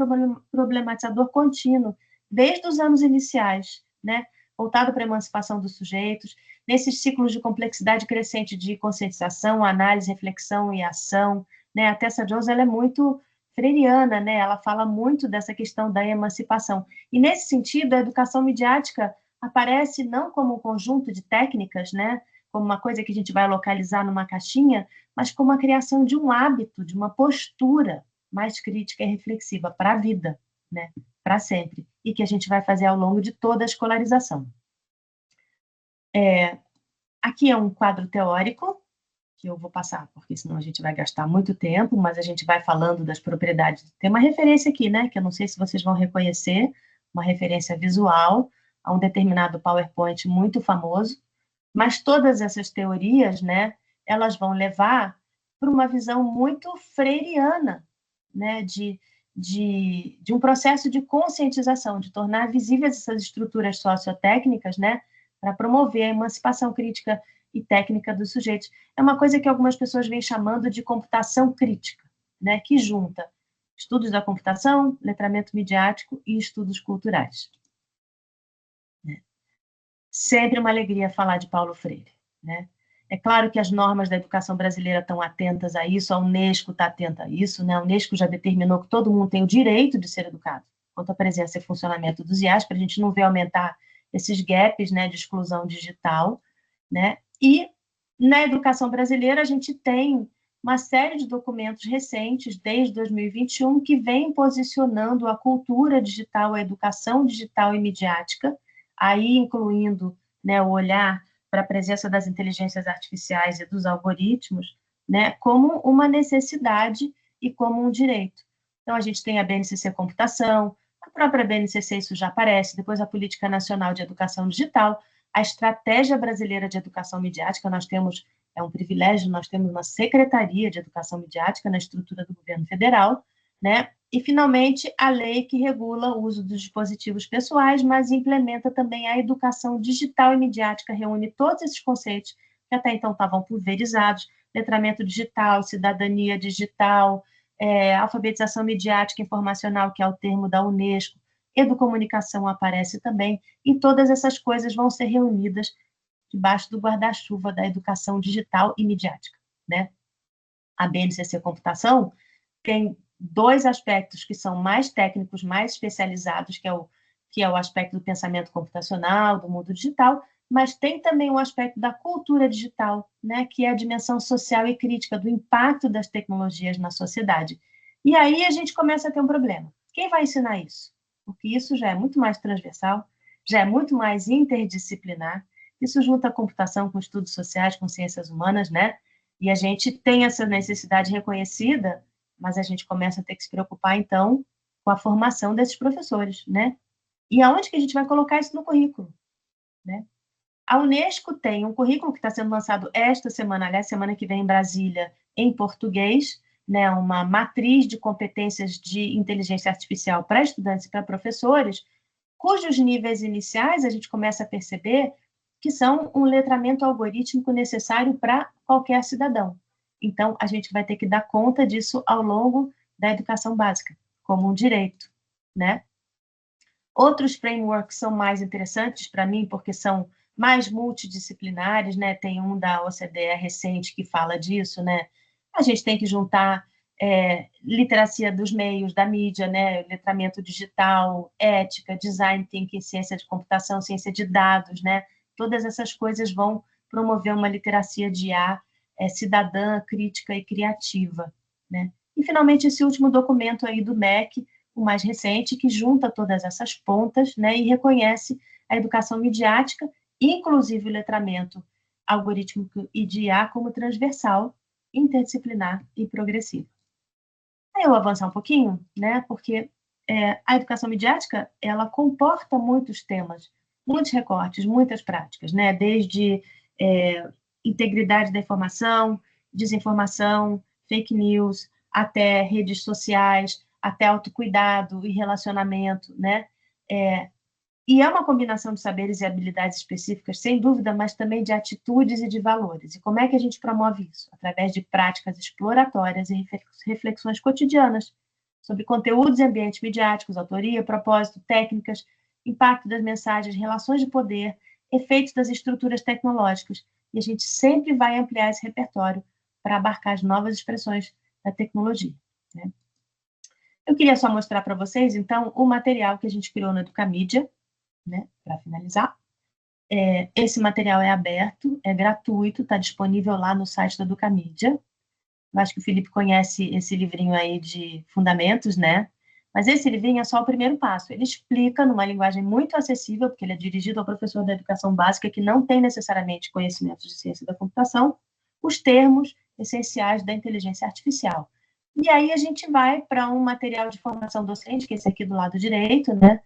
problematizador contínuo, desde os anos iniciais, né? Voltado para a emancipação dos sujeitos, nesses ciclos de complexidade crescente de conscientização, análise, reflexão e ação, né? A Tessa Jones, ela é muito freiriana, né? Ela fala muito dessa questão da emancipação. E, nesse sentido, a educação midiática aparece não como um conjunto de técnicas, né? Como uma coisa que a gente vai localizar numa caixinha, mas como a criação de um hábito, de uma postura mais crítica e reflexiva para a vida, né? Para sempre, e que a gente vai fazer ao longo de toda a escolarização. Aqui é um quadro teórico, que eu vou passar, porque senão a gente vai gastar muito tempo, mas a gente vai falando das propriedades. Tem uma referência aqui, né, que eu não sei se vocês vão reconhecer, uma referência visual a um determinado PowerPoint muito famoso, mas todas essas teorias, né, elas vão levar para uma visão muito freiriana, né, de um processo de conscientização, de tornar visíveis essas estruturas sociotécnicas, né, para promover a emancipação crítica e técnica dos sujeitos. É uma coisa que algumas pessoas vêm chamando de computação crítica, né, que junta estudos da computação, letramento midiático e estudos culturais. Sempre uma alegria falar de Paulo Freire, né? É claro que as normas da educação brasileira estão atentas a isso, a Unesco está atenta a isso, né? A Unesco já determinou que todo mundo tem o direito de ser educado quanto à presença e funcionamento dos IAs, para a gente não ver aumentar esses gaps, né, de exclusão digital, né? E na educação brasileira a gente tem uma série de documentos recentes, desde 2021, que vem posicionando a cultura digital, a educação digital e midiática, aí incluindo, né, o olhar para a presença das inteligências artificiais e dos algoritmos, né, como uma necessidade e como um direito. Então, a gente tem a BNCC Computação, a própria BNCC isso já aparece, depois a Política Nacional de Educação Digital, a Estratégia Brasileira de Educação Midiática, nós temos, é um privilégio, nós temos uma Secretaria de Educação Midiática na estrutura do governo federal, né, E, finalmente, a lei que regula o uso dos dispositivos pessoais, mas implementa também a educação digital e midiática, reúne todos esses conceitos que até então estavam pulverizados, letramento digital, cidadania digital, alfabetização midiática informacional, que é o termo da Unesco, educomunicação aparece também, e todas essas coisas vão ser reunidas debaixo do guarda-chuva da educação digital e midiática, né? A BNCC Computação tem dois aspectos que são mais técnicos, mais especializados, que é o aspecto do pensamento computacional, do mundo digital, mas tem também o aspecto da cultura digital, né, que é a dimensão social e crítica do impacto das tecnologias na sociedade. E aí a gente começa a ter um problema. Quem vai ensinar isso? Porque isso já é muito mais transversal, já é muito mais interdisciplinar, isso junta a computação com estudos sociais, com ciências humanas, né? E a gente tem essa necessidade reconhecida, mas a gente começa a ter que se preocupar, então, com a formação desses professores, né? E aonde que a gente vai colocar isso no currículo, né? A Unesco tem um currículo que está sendo lançado esta semana, aliás, semana que vem em Brasília, em português, né, uma matriz de competências de inteligência artificial para estudantes e para professores, cujos níveis iniciais a gente começa a perceber que são um letramento algorítmico necessário para qualquer cidadão. Então, a gente vai ter que dar conta disso ao longo da educação básica, como um direito, né? Outros frameworks são mais interessantes para mim, porque são mais multidisciplinares, né? Tem um da OCDE recente que fala disso, né? A gente tem que juntar literacia dos meios, da mídia, né? Letramento digital, ética, design thinking, ciência de computação, ciência de dados, né? Todas essas coisas vão promover uma literacia de IA cidadã, crítica e criativa, né? E, finalmente, esse último documento aí do MEC, o mais recente, que junta todas essas pontas, né, e reconhece a educação midiática, inclusive o letramento algorítmico e de IA, como transversal, interdisciplinar e progressivo. Aí eu vou avançar um pouquinho, né, porque a educação midiática, ela comporta muitos temas, muitos recortes, muitas práticas, né, desde integridade da informação, desinformação, fake news, até redes sociais, até autocuidado e relacionamento, né? E é uma combinação de saberes e habilidades específicas, sem dúvida, mas também de atitudes e de valores. E como é que a gente promove isso? Através de práticas exploratórias e reflexões cotidianas sobre conteúdos e ambientes midiáticos, autoria, propósito, técnicas, impacto das mensagens, relações de poder, efeitos das estruturas tecnológicas. E a gente sempre vai ampliar esse repertório para abarcar as novas expressões da tecnologia, né? Eu queria só mostrar para vocês, então, o material que a gente criou no Educamídia, né, para finalizar. Esse material é aberto, é gratuito, está disponível lá no site da Educamídia. Eu acho que o Felipe conhece esse livrinho aí de fundamentos, né? Mas esse livrinho é só o primeiro passo. Ele explica numa linguagem muito acessível, porque ele é dirigido ao professor da educação básica que não tem necessariamente conhecimentos de ciência da computação, os termos essenciais da inteligência artificial. E aí a gente vai para um material de formação docente, que é esse aqui do lado direito, né?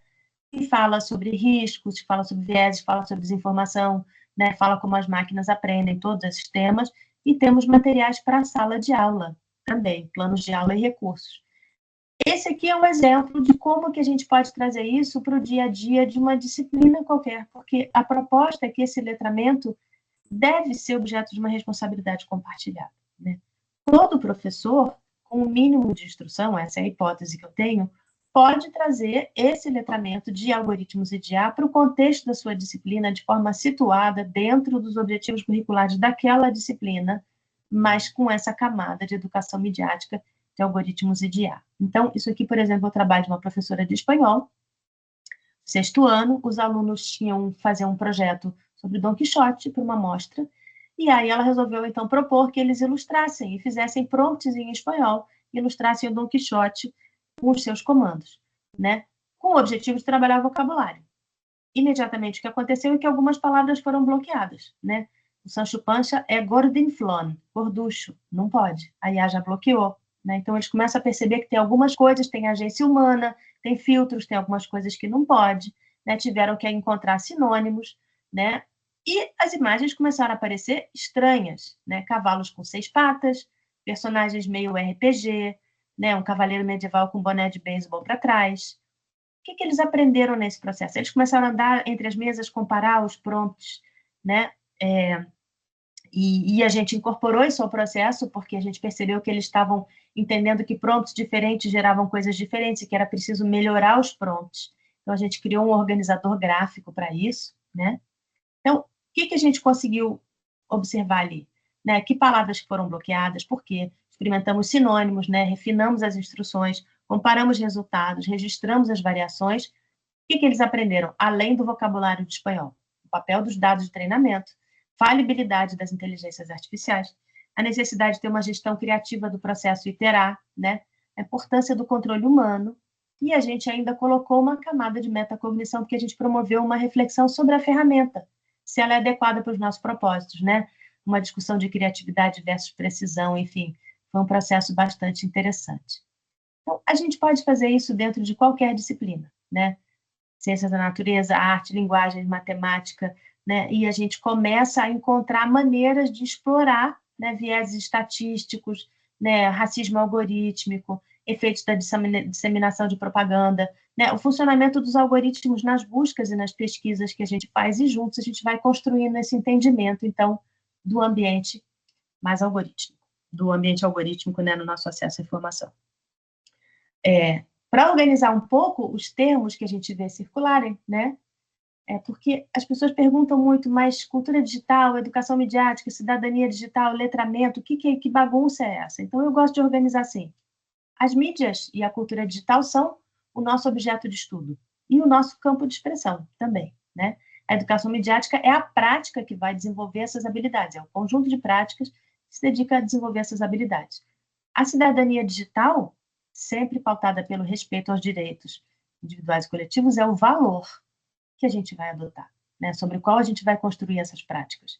Que fala sobre riscos, fala sobre vieses, fala sobre desinformação, né? Fala como as máquinas aprendem, todos esses temas. E temos materiais para a sala de aula também, planos de aula e recursos. Esse aqui é um exemplo de como que a gente pode trazer isso para o dia a dia de uma disciplina qualquer, porque a proposta é que esse letramento deve ser objeto de uma responsabilidade compartilhada, né? Todo professor, com o mínimo de instrução, essa é a hipótese que eu tenho, pode trazer esse letramento de algoritmos e de IA para o contexto da sua disciplina de forma situada dentro dos objetivos curriculares daquela disciplina, mas com essa camada de educação midiática de algoritmos e de IA. Então, isso aqui, por exemplo, é o trabalho de uma professora de espanhol, sexto ano, os alunos tinham que fazer um projeto sobre Dom Quixote para uma mostra, e aí ela resolveu, então, propor que eles ilustrassem e fizessem prompts em espanhol, ilustrassem o Dom Quixote com os seus comandos, né? Com o objetivo de trabalhar o vocabulário. Imediatamente o que aconteceu é que algumas palavras foram bloqueadas, né? O Sancho Pança é gordinflon, gorducho, não pode. A IA já bloqueou, né? Então eles começam a perceber que tem algumas coisas, tem agência humana, tem filtros, tem algumas coisas que não pode, né? Tiveram que encontrar sinônimos, né? E as imagens começaram a aparecer estranhas, né? Cavalos com 6 patas, personagens meio RPG, né? Um cavaleiro medieval com boné de beisebol para trás. O que eles aprenderam nesse processo? Eles começaram a andar entre as mesas, comparar os prompts, né? E a gente incorporou isso ao processo porque a gente percebeu que eles estavam entendendo que prompts diferentes geravam coisas diferentes e que era preciso melhorar os prompts. Então, a gente criou um organizador gráfico para isso, né? Então, o que a gente conseguiu observar ali? Né? Que palavras foram bloqueadas, por quê? Experimentamos sinônimos, né? Refinamos as instruções, comparamos resultados, registramos as variações. O que eles aprenderam? Além do vocabulário de espanhol, o papel dos dados de treinamento, falibilidade das inteligências artificiais, a necessidade de ter uma gestão criativa do processo e iterar, né? A importância do controle humano, e a gente ainda colocou uma camada de metacognição, porque a gente promoveu uma reflexão sobre a ferramenta, se ela é adequada para os nossos propósitos, né? Uma discussão de criatividade versus precisão, enfim, foi um processo bastante interessante. Então, a gente pode fazer isso dentro de qualquer disciplina, né? Ciências da natureza, arte, linguagem, matemática, né? E a gente começa a encontrar maneiras de explorar, né, vieses estatísticos, né, racismo algorítmico, efeitos da disseminação de propaganda, né, o funcionamento dos algoritmos nas buscas e nas pesquisas que a gente faz, e juntos a gente vai construindo esse entendimento, então, do ambiente mais algorítmico, do ambiente algorítmico, né, no nosso acesso à informação. Para organizar um pouco os termos que a gente vê circularem, né? Porque as pessoas perguntam muito, mas cultura digital, educação midiática, cidadania digital, letramento, que bagunça é essa? Então, eu gosto de organizar assim. As mídias e a cultura digital são o nosso objeto de estudo e o nosso campo de expressão também, né? A educação midiática é a prática que vai desenvolver essas habilidades, é o conjunto de práticas que se dedica a desenvolver essas habilidades. A cidadania digital, sempre pautada pelo respeito aos direitos individuais e coletivos, é o valor que a gente vai adotar, né? Sobre o qual a gente vai construir essas práticas.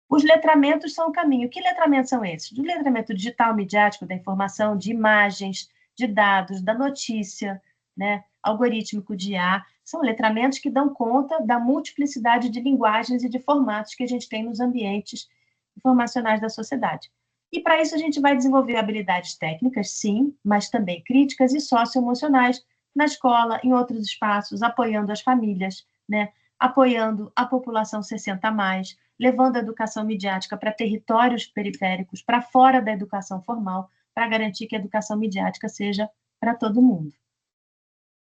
Os letramentos são o caminho. Que letramentos são esses? Do letramento digital, midiático, da informação, de imagens, de dados, da notícia, né? Algorítmico de IA, são letramentos que dão conta da multiplicidade de linguagens e de formatos que a gente tem nos ambientes informacionais da sociedade. E para isso a gente vai desenvolver habilidades técnicas, sim, mas também críticas e socioemocionais na escola, em outros espaços, apoiando as famílias, né? Apoiando a população 60 a mais, levando a educação midiática para territórios periféricos, para fora da educação formal, para garantir que a educação midiática seja para todo mundo,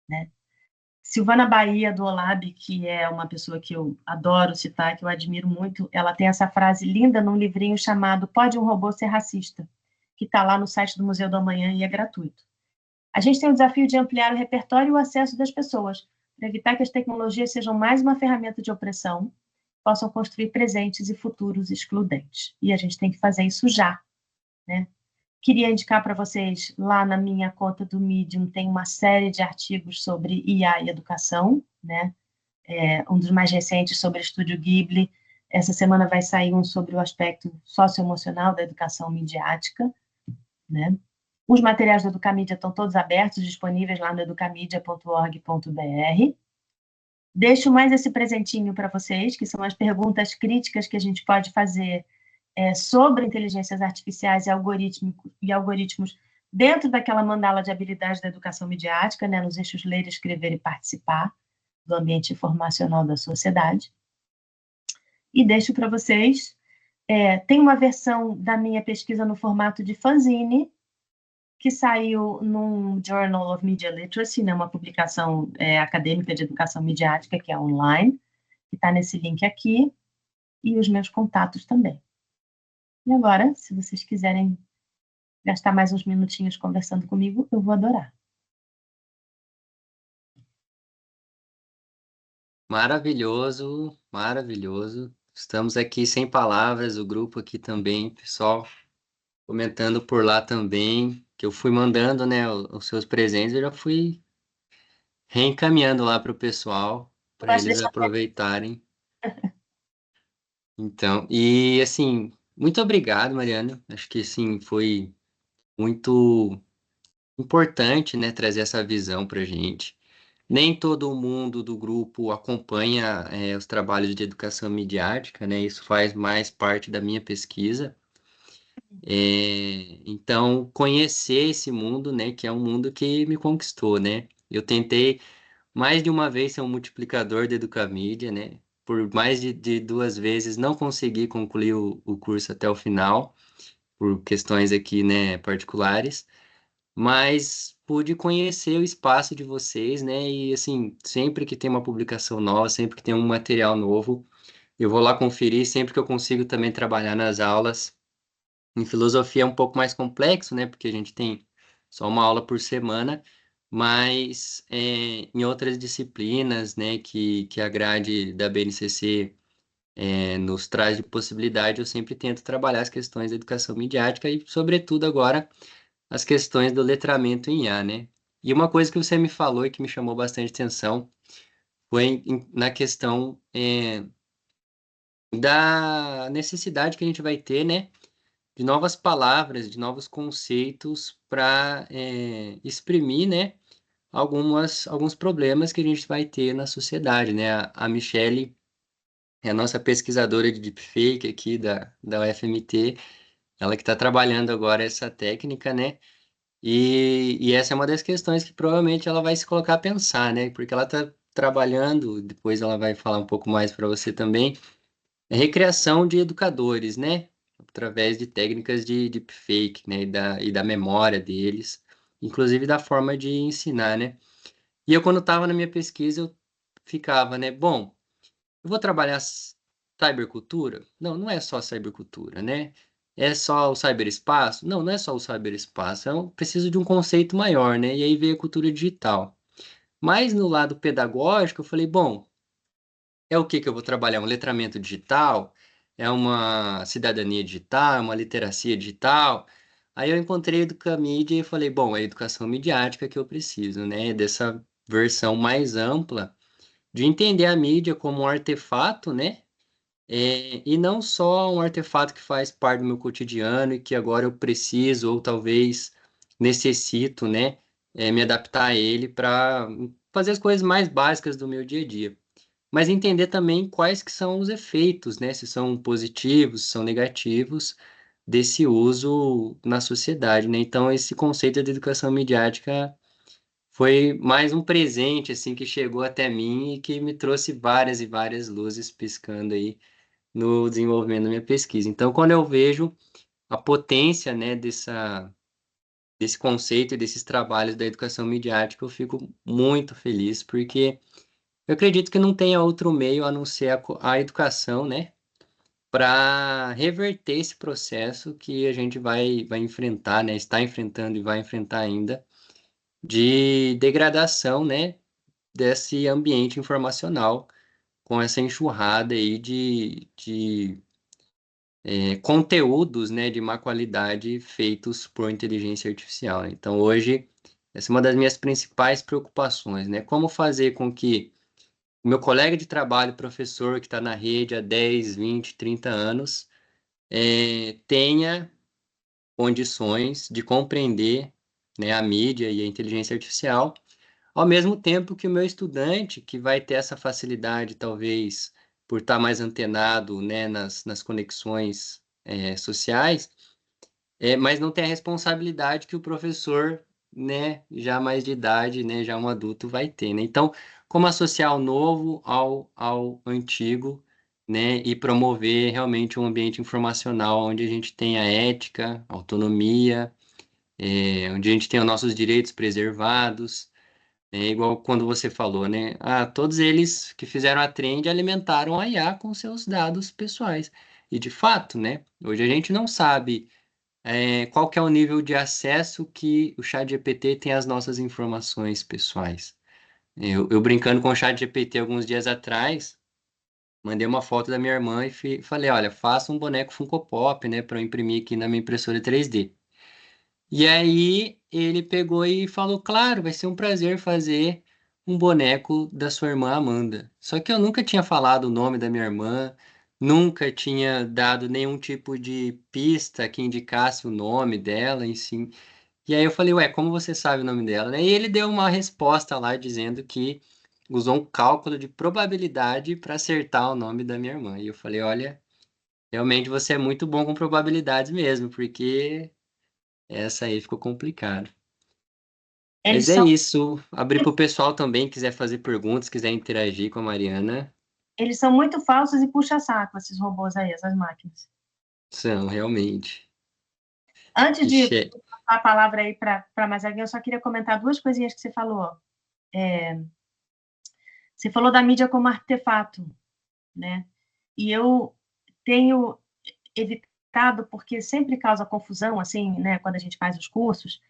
né? Silvana Bahia, do Olab, que é uma pessoa que eu adoro citar, que eu admiro muito, ela tem essa frase linda num livrinho chamado Pode um Robô Ser Racista?, que está lá no site do Museu do Amanhã e é gratuito. A gente tem o desafio de ampliar o repertório e o acesso das pessoas, para evitar que as tecnologias sejam mais uma ferramenta de opressão, possam construir presentes e futuros excludentes. E a gente tem que fazer isso já, né? Queria indicar para vocês, lá na minha conta do Medium, tem uma série de artigos sobre IA e educação, né? Um dos mais recentes sobre o Estúdio Ghibli. Essa semana vai sair um sobre o aspecto socioemocional da educação midiática, né? Os materiais do Educamídia estão todos abertos, disponíveis lá no educamídia.org.br. Deixo mais esse presentinho para vocês, que são as perguntas críticas que a gente pode fazer sobre inteligências artificiais e algoritmos dentro daquela mandala de habilidades da educação midiática, né, nos eixos ler, escrever e participar do ambiente informacional da sociedade. E deixo para vocês, tem uma versão da minha pesquisa no formato de fanzine, que saiu num Journal of Media Literacy, né, uma publicação acadêmica de educação midiática, que é online, que está nesse link aqui, e os meus contatos também. E agora, se vocês quiserem gastar mais uns minutinhos conversando comigo, eu vou adorar. Maravilhoso, maravilhoso. Estamos aqui sem palavras, o grupo aqui também, pessoal, comentando por lá também, que eu fui mandando, né, os seus presentes, eu já fui reencaminhando lá para o pessoal, Eu para gosto de eles deixar... aproveitarem. Então, e assim, muito obrigado, Mariana. Acho que assim foi muito importante, né, trazer essa visão para a gente. Nem todo mundo do grupo acompanha os trabalhos de educação midiática, né? Isso faz mais parte da minha pesquisa. Então, conhecer esse mundo, né, que é um mundo que me conquistou, né? Eu tentei mais de uma vez ser um multiplicador da Educamídia, né? Por mais de duas vezes não consegui concluir o curso até o final, por questões aqui, né, particulares, mas pude conhecer o espaço de vocês, né? E assim, sempre que tem uma publicação nova, sempre que tem um material novo, eu vou lá conferir, sempre que eu consigo também trabalhar nas aulas. Em filosofia é um pouco mais complexo, né? Porque a gente tem só uma aula por semana, mas em outras disciplinas, né, que a grade da BNCC nos traz de possibilidade, eu sempre tento trabalhar as questões da educação midiática e, sobretudo, agora as questões do letramento em IA, né? E uma coisa que você me falou e que me chamou bastante atenção foi na questão da necessidade que a gente vai ter, né, de novas palavras, de novos conceitos para exprimir, né, alguns problemas que a gente vai ter na sociedade, né? A Michelle é a nossa pesquisadora de deepfake aqui da UFMT, ela que está trabalhando agora essa técnica, né? E essa é uma das questões que provavelmente ela vai se colocar a pensar, né? Porque ela está trabalhando, depois ela vai falar um pouco mais para você também, é recriação de educadores, né? Através de técnicas de deepfake, né? E da memória deles, inclusive da forma de ensinar, né? E eu, quando estava na minha pesquisa, eu ficava, né? Bom, eu vou trabalhar cybercultura? Não, não é só cybercultura, né? É só o cyberespaço? Não, não é só o cyberespaço. Eu preciso de um conceito maior, né? E aí veio a cultura digital. Mas no lado pedagógico, eu falei, bom, é o que que eu vou trabalhar? Um letramento digital? É uma cidadania digital? É uma literacia digital? Aí eu encontrei a Educamídia e falei, bom, é a educação midiática que eu preciso, né? Dessa versão mais ampla de entender a mídia como um artefato, né? E não só um artefato que faz parte do meu cotidiano e que agora eu preciso ou talvez necessito, né? Me adaptar a ele para fazer as coisas mais básicas do meu dia a dia, mas entender também quais que são os efeitos, né? Se são positivos, se são negativos desse uso na sociedade, né? Então, esse conceito de educação midiática foi mais um presente, assim, que chegou até mim e que me trouxe várias e várias luzes piscando aí no desenvolvimento da minha pesquisa. Então, quando eu vejo a potência, né, desse conceito e desses trabalhos da educação midiática, eu fico muito feliz, porque eu acredito que não tenha outro meio a não ser a educação, né, para reverter esse processo que a gente vai enfrentar, né, está enfrentando e vai enfrentar ainda, de degradação, né, desse ambiente informacional, com essa enxurrada aí de conteúdos, né, de má qualidade feitos por inteligência artificial, né? Então, hoje, essa é uma das minhas principais preocupações, né? Como fazer com que o meu colega de trabalho, professor, que está na rede há 10, 20, 30 anos, tenha condições de compreender, né, a mídia e a inteligência artificial, ao mesmo tempo que o meu estudante, que vai ter essa facilidade, talvez, por estar mais antenado, né, nas conexões, sociais, mas não tem a responsabilidade que o professor, né, já mais de idade, né, já um adulto vai ter, né? Então, como associar o novo ao antigo, né, e promover realmente um ambiente informacional onde a gente tenha ética, autonomia, onde a gente tenha os nossos direitos preservados, igual quando você falou, né? Ah, todos eles que fizeram a trend alimentaram a IA com seus dados pessoais. E de fato, né? Hoje a gente não sabe qual que é o nível de acesso que o ChatGPT tem às nossas informações pessoais. Eu brincando com o ChatGPT alguns dias atrás, mandei uma foto da minha irmã e falei, olha, faça um boneco Funko Pop, né, para eu imprimir aqui na minha impressora 3D. E aí ele pegou e falou, claro, vai ser um prazer fazer um boneco da sua irmã Amanda. Só que eu nunca tinha falado o nome da minha irmã, nunca tinha dado nenhum tipo de pista que indicasse o nome dela, em si. E aí eu falei, ué, como você sabe o nome dela, né? E ele deu uma resposta lá dizendo que usou um cálculo de probabilidade para acertar o nome da minha irmã. E eu falei, olha, Realmente você é muito bom com probabilidades mesmo, porque essa aí ficou complicado. Mas Eles é são, isso. Abrir para o pessoal também, quiser fazer perguntas, quiser interagir com a Mariana. eles são muito falsos e puxa-saco, esses robôs aí, essas máquinas. São, realmente. Antes de Ixi, passar a palavra aí para mais alguém, eu só queria comentar duas coisinhas que você falou. Você falou da mídia como artefato, né? E eu tenho evitado, porque sempre causa confusão, assim, né, quando a gente faz os cursos,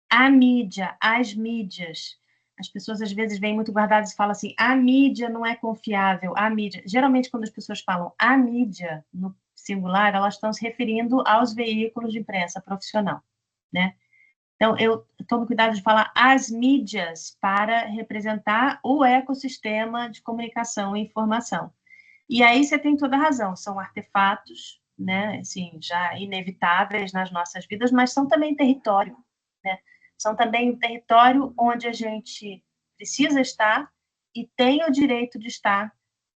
a mídia, as mídias. As pessoas às vezes vêm muito guardadas e falam assim: a mídia não é confiável, a mídia. Geralmente, quando as pessoas falam a mídia no singular, elas estão se referindo aos veículos de imprensa profissional, né? Então, eu tomo cuidado de falar as mídias para representar o ecossistema de comunicação e informação. E aí você tem toda a razão, são artefatos, né, assim, já inevitáveis nas nossas vidas, mas são também território, né? São também um território onde a gente precisa estar e tem o direito de estar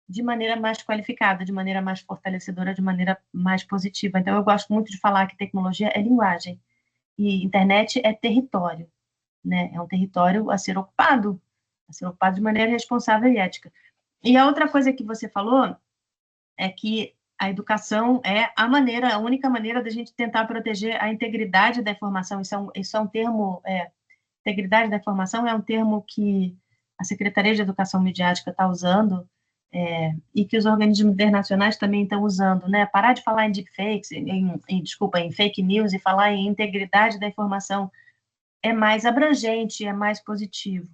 de maneira mais qualificada, de maneira mais fortalecedora, de maneira mais positiva. Então, eu gosto muito de falar que tecnologia é linguagem e internet é território, né? É um território a ser ocupado de maneira responsável e ética. E a outra coisa que você falou é que a educação é a única maneira da gente tentar proteger a integridade da informação. Isso é um termo, integridade da informação é um termo que a Secretaria de Educação Midiática está usando, e que os organismos internacionais também estão usando, né? Parar de falar em deepfakes, desculpa, em fake news e falar em integridade da informação é mais abrangente, é mais positivo.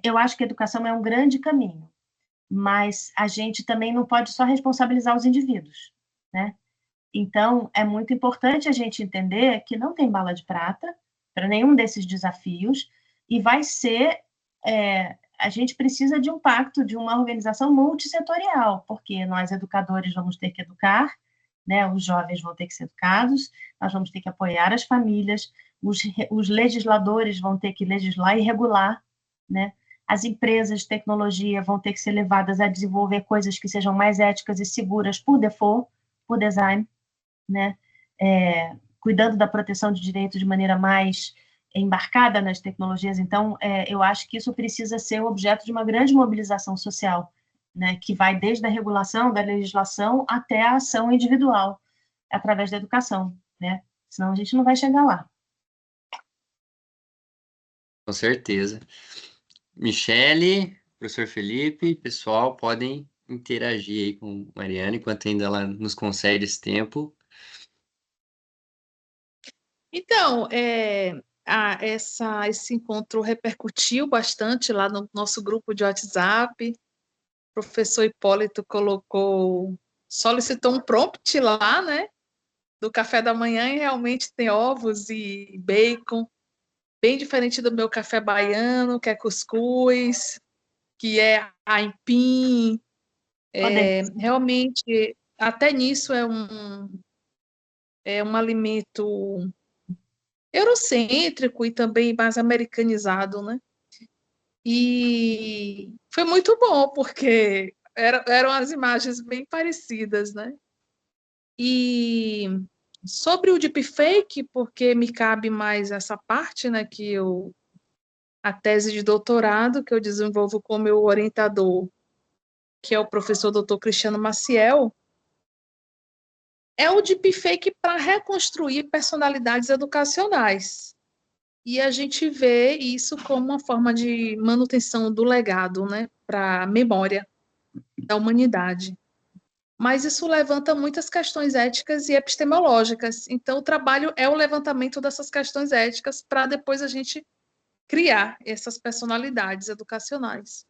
Eu acho que a educação é um grande caminho, mas a gente também não pode só responsabilizar os indivíduos, né? Então, é muito importante a gente entender que não tem bala de prata para nenhum desses desafios e vai ser. A gente precisa de um pacto, de uma organização multissetorial, porque nós, educadores, vamos ter que educar, né? Os jovens vão ter que ser educados, nós vamos ter que apoiar as famílias, os legisladores vão ter que legislar e regular, né? As empresas de tecnologia vão ter que ser levadas a desenvolver coisas que sejam mais éticas e seguras por default, por design, né? Cuidando da proteção de direitos de maneira mais embarcada nas tecnologias. Então, eu acho que isso precisa ser objeto de uma grande mobilização social, né? Que vai desde a regulação, da legislação, até a ação individual, através da educação, né? Senão a gente não vai chegar lá. com certeza. Michele, professor Felipe, pessoal, podem interagir aí com a Mariana enquanto ainda ela nos concede esse tempo. Então, esse encontro repercutiu bastante lá no nosso grupo de WhatsApp. O professor Hipólito solicitou um prompt lá, né, do café da manhã, e realmente tem ovos e bacon, bem diferente do meu café baiano, que é cuscuz, que é aipim. Realmente, até nisso é um alimento eurocêntrico e também mais americanizado, né? E foi muito bom, porque eram as imagens bem parecidas, né? E sobre o deepfake, porque me cabe mais essa parte, né, a tese de doutorado que eu desenvolvo com o meu orientador, que é o professor Dr. Cristiano Maciel, é o deepfake para reconstruir personalidades educacionais. E a gente vê isso como uma forma de manutenção do legado, né, para a memória da humanidade. Mas isso levanta muitas questões éticas e epistemológicas. Então, o trabalho é o levantamento dessas questões éticas para depois a gente criar essas personalidades educacionais.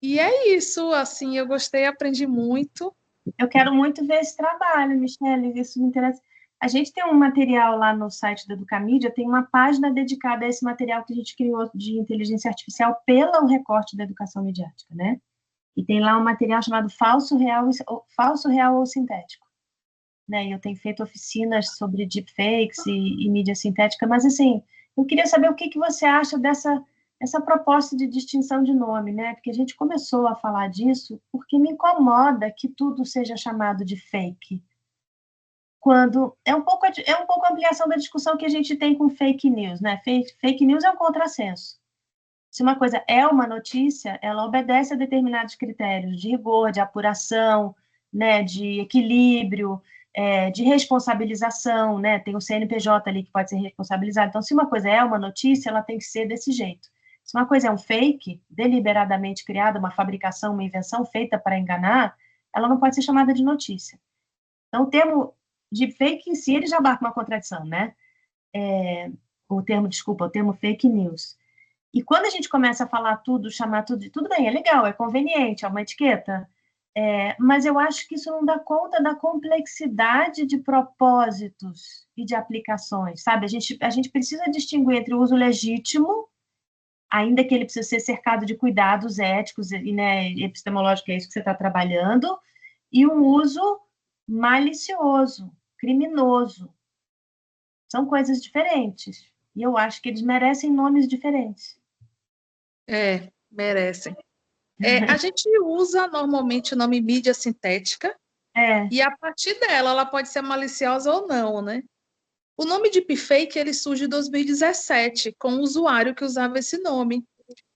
E é isso, assim, eu gostei, aprendi muito. Eu quero muito ver esse trabalho, Michele, isso me interessa. A gente tem um material lá no site da Educamídia, tem uma página dedicada a esse material que a gente criou de inteligência artificial pelo recorte da educação midiática, né? E tem lá um material chamado Falso Real ou Sintético, né? E eu tenho feito oficinas sobre deepfakes e mídia sintética, mas assim, eu queria saber o que você acha essa proposta de distinção de nome, né? Porque a gente começou a falar disso porque me incomoda que tudo seja chamado de fake. Quando é um pouco a ampliação da discussão que a gente tem com fake news, né? Fake news é um contrassenso. Se uma coisa é uma notícia, ela obedece a determinados critérios de rigor, de apuração, né, de equilíbrio, de responsabilização, né? Tem o CNPJ ali que pode ser responsabilizado. Então, se uma coisa é uma notícia, ela tem que ser desse jeito. Se uma coisa é um fake, deliberadamente criada, uma fabricação, uma invenção feita para enganar, ela não pode ser chamada de notícia. Então, o termo de fake em si, ele já abarca uma contradição, né? O termo fake news. E quando a gente começa a falar tudo, chamar tudo de tudo bem, é legal, é conveniente, é uma etiqueta, mas eu acho que isso não dá conta da complexidade de propósitos e de aplicações, sabe? A gente precisa distinguir entre o uso legítimo, ainda que ele precise ser cercado de cuidados éticos e, né, epistemológicos, é isso que você está trabalhando, e um uso malicioso, criminoso. São coisas diferentes. E eu acho que eles merecem nomes diferentes. Merecem. A gente usa normalmente o nome mídia sintética, e a partir dela ela pode ser maliciosa ou não, né? O nome deepfake ele surge em 2017 com um usuário que usava esse nome,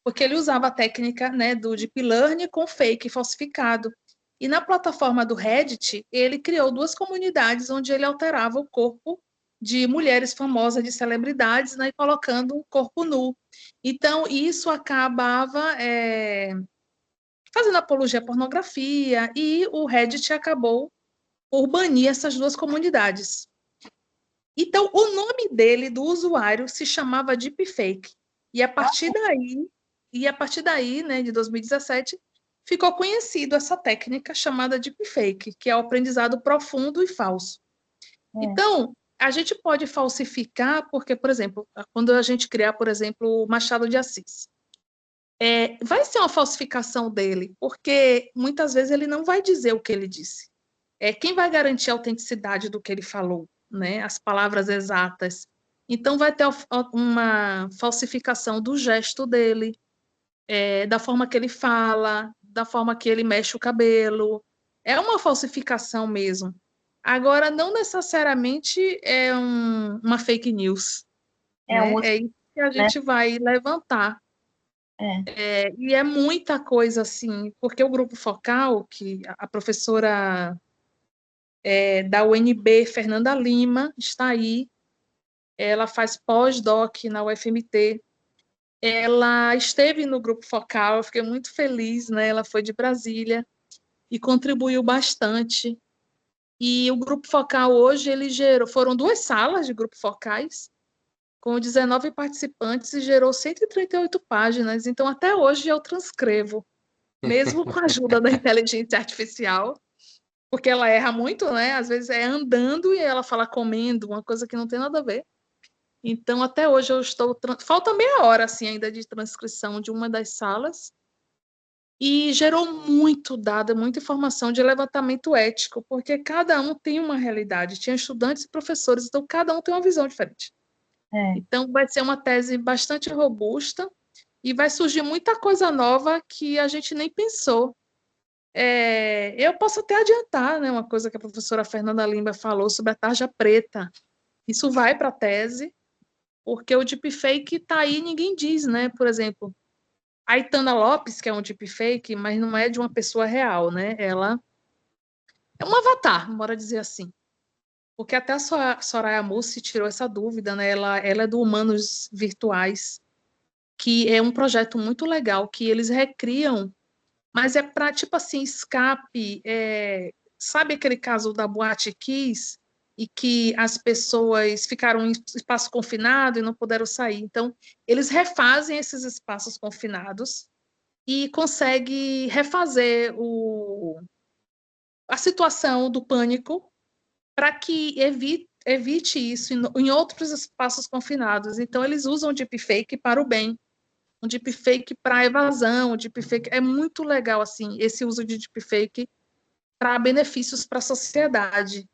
porque ele usava a técnica, né, do deep learning com fake falsificado. E na plataforma do Reddit, ele criou 2 comunidades onde ele alterava o corpo de mulheres famosas, de celebridades, né, colocando um corpo nu. Então, isso acabava fazendo apologia à pornografia, e o Reddit acabou por banir essas 2 comunidades. Então, o nome dele, do usuário, se chamava Deepfake. E a partir daí, né, de 2017, ficou conhecido essa técnica chamada Deepfake, que é o aprendizado profundo e falso. Então, a gente pode falsificar porque, por exemplo, quando a gente criar, por exemplo, o Machado de Assis, vai ser uma falsificação dele, porque muitas vezes ele não vai dizer o que ele disse. Quem vai garantir a autenticidade do que ele falou, né? As palavras exatas. Então, vai ter uma falsificação do gesto dele, da forma que ele fala, da forma que ele mexe o cabelo. É uma falsificação mesmo. Agora, não necessariamente é uma fake news. Né? É isso que a gente vai levantar. E é muita coisa, assim, porque o grupo focal, que a professora da UNB, Fernanda Lima, está aí, ela faz pós-doc na UFMT, ela esteve no grupo focal, eu fiquei muito feliz, né? Ela foi de Brasília e contribuiu bastante. E o grupo focal hoje, foram 2 salas de grupo focais, com 19 participantes, e gerou 138 páginas. Então, até hoje eu transcrevo, mesmo com a ajuda da inteligência artificial, porque ela erra muito, né? Às vezes é andando e ela fala comendo, uma coisa que não tem nada a ver. Então, até hoje eu estou... Falta meia hora, assim, ainda de transcrição de uma das salas, e gerou muito dado, muita informação de levantamento ético, porque cada um tem uma realidade. Tinha estudantes e professores, então cada um tem uma visão diferente. Então, vai ser uma tese bastante robusta e vai surgir muita coisa nova que a gente nem pensou. Eu posso até adiantar, né, uma coisa que a professora Fernanda Lima falou sobre a tarja preta. Isso vai para a tese, porque o deepfake está aí e ninguém diz, né? Por exemplo, a Aitana Lopes, que é um deepfake, mas não é de uma pessoa real, né? Ela é um avatar, bora dizer assim. Porque até a Soraya Mussi tirou essa dúvida, né? Ela é do Humanos Virtuais, que é um projeto muito legal, que eles recriam, mas é para, tipo assim, escape. Sabe aquele caso da Boate Kiss, e que as pessoas ficaram em espaço confinado e não puderam sair? Então, eles refazem esses espaços confinados e conseguem refazer a situação do pânico para que evite isso em outros espaços confinados. Então, eles usam o deepfake para o bem, um deepfake para evasão, um deepfake... É muito legal, assim, esse uso de deepfake para benefícios para a sociedade.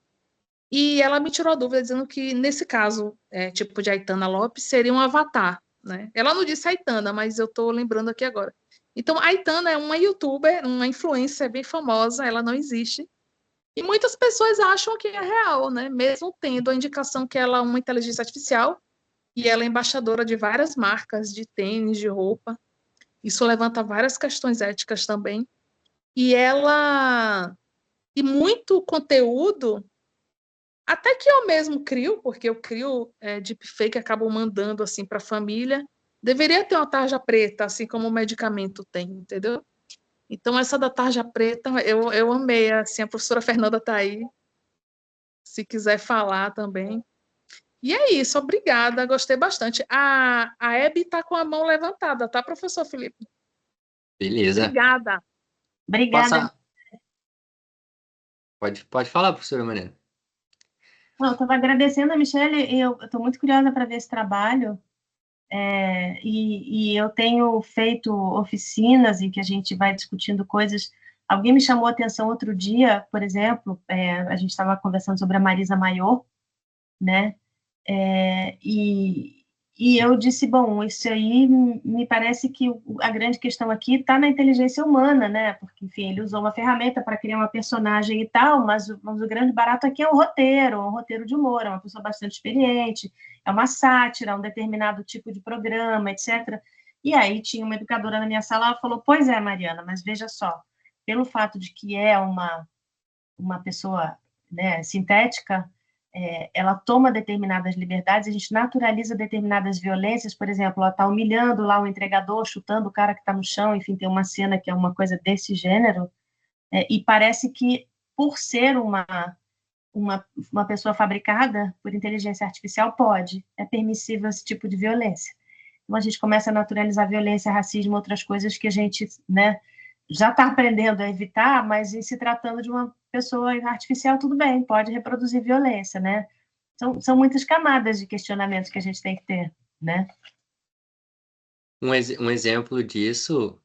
E ela me tirou a dúvida dizendo que, nesse caso, tipo de Aitana Lopes, seria um avatar. né? Ela não disse Aitana, mas eu estou lembrando aqui agora. Então, a Aitana é uma youtuber, uma influencer bem famosa, ela não existe. E muitas pessoas acham que é real, né? Mesmo tendo a indicação que ela é uma inteligência artificial e ela é embaixadora de várias marcas de tênis, de roupa. Isso levanta várias questões éticas também. E ela... E muito conteúdo, até que eu mesmo crio, porque eu crio deepfake, acabo mandando assim para a família, deveria ter uma tarja preta, assim como o medicamento tem, entendeu? Então, essa da tarja preta, eu amei, assim, a professora Fernanda está aí, se quiser falar também. E é isso, obrigada, gostei bastante. A Hebe está com a mão levantada, tá, professor Felipe? Beleza. Obrigada. Obrigada. Passa. Pode falar, professora Mariana. Não, eu estava agradecendo a Michelle, eu estou muito curiosa para ver esse trabalho, e eu tenho feito oficinas em que a gente vai discutindo coisas. Alguém me chamou a atenção outro dia, por exemplo, a gente estava conversando sobre a Marisa Mayor, né? E eu disse, bom, isso aí me parece que a grande questão aqui está na inteligência humana, né? Porque, enfim, ele usou uma ferramenta para criar uma personagem e tal, mas o grande barato aqui é o roteiro, um roteiro de humor, é uma pessoa bastante experiente, é uma sátira, um determinado tipo de programa, etc. E aí tinha uma educadora na minha sala, ela falou, pois é, Mariana, mas veja só, pelo fato de que é uma pessoa, né, sintética, ela toma determinadas liberdades, a gente naturaliza determinadas violências, por exemplo, ela está humilhando lá o entregador, chutando o cara que está no chão, enfim, tem uma cena que é uma coisa desse gênero, e parece que, por ser uma pessoa fabricada por inteligência artificial, é permissível esse tipo de violência. Então, a gente começa a naturalizar violência, racismo, outras coisas que a gente, né, já está aprendendo a evitar, mas em se tratando de uma pessoa artificial, tudo bem, pode reproduzir violência, né? São muitas camadas de questionamentos que a gente tem que ter, né? Um exemplo disso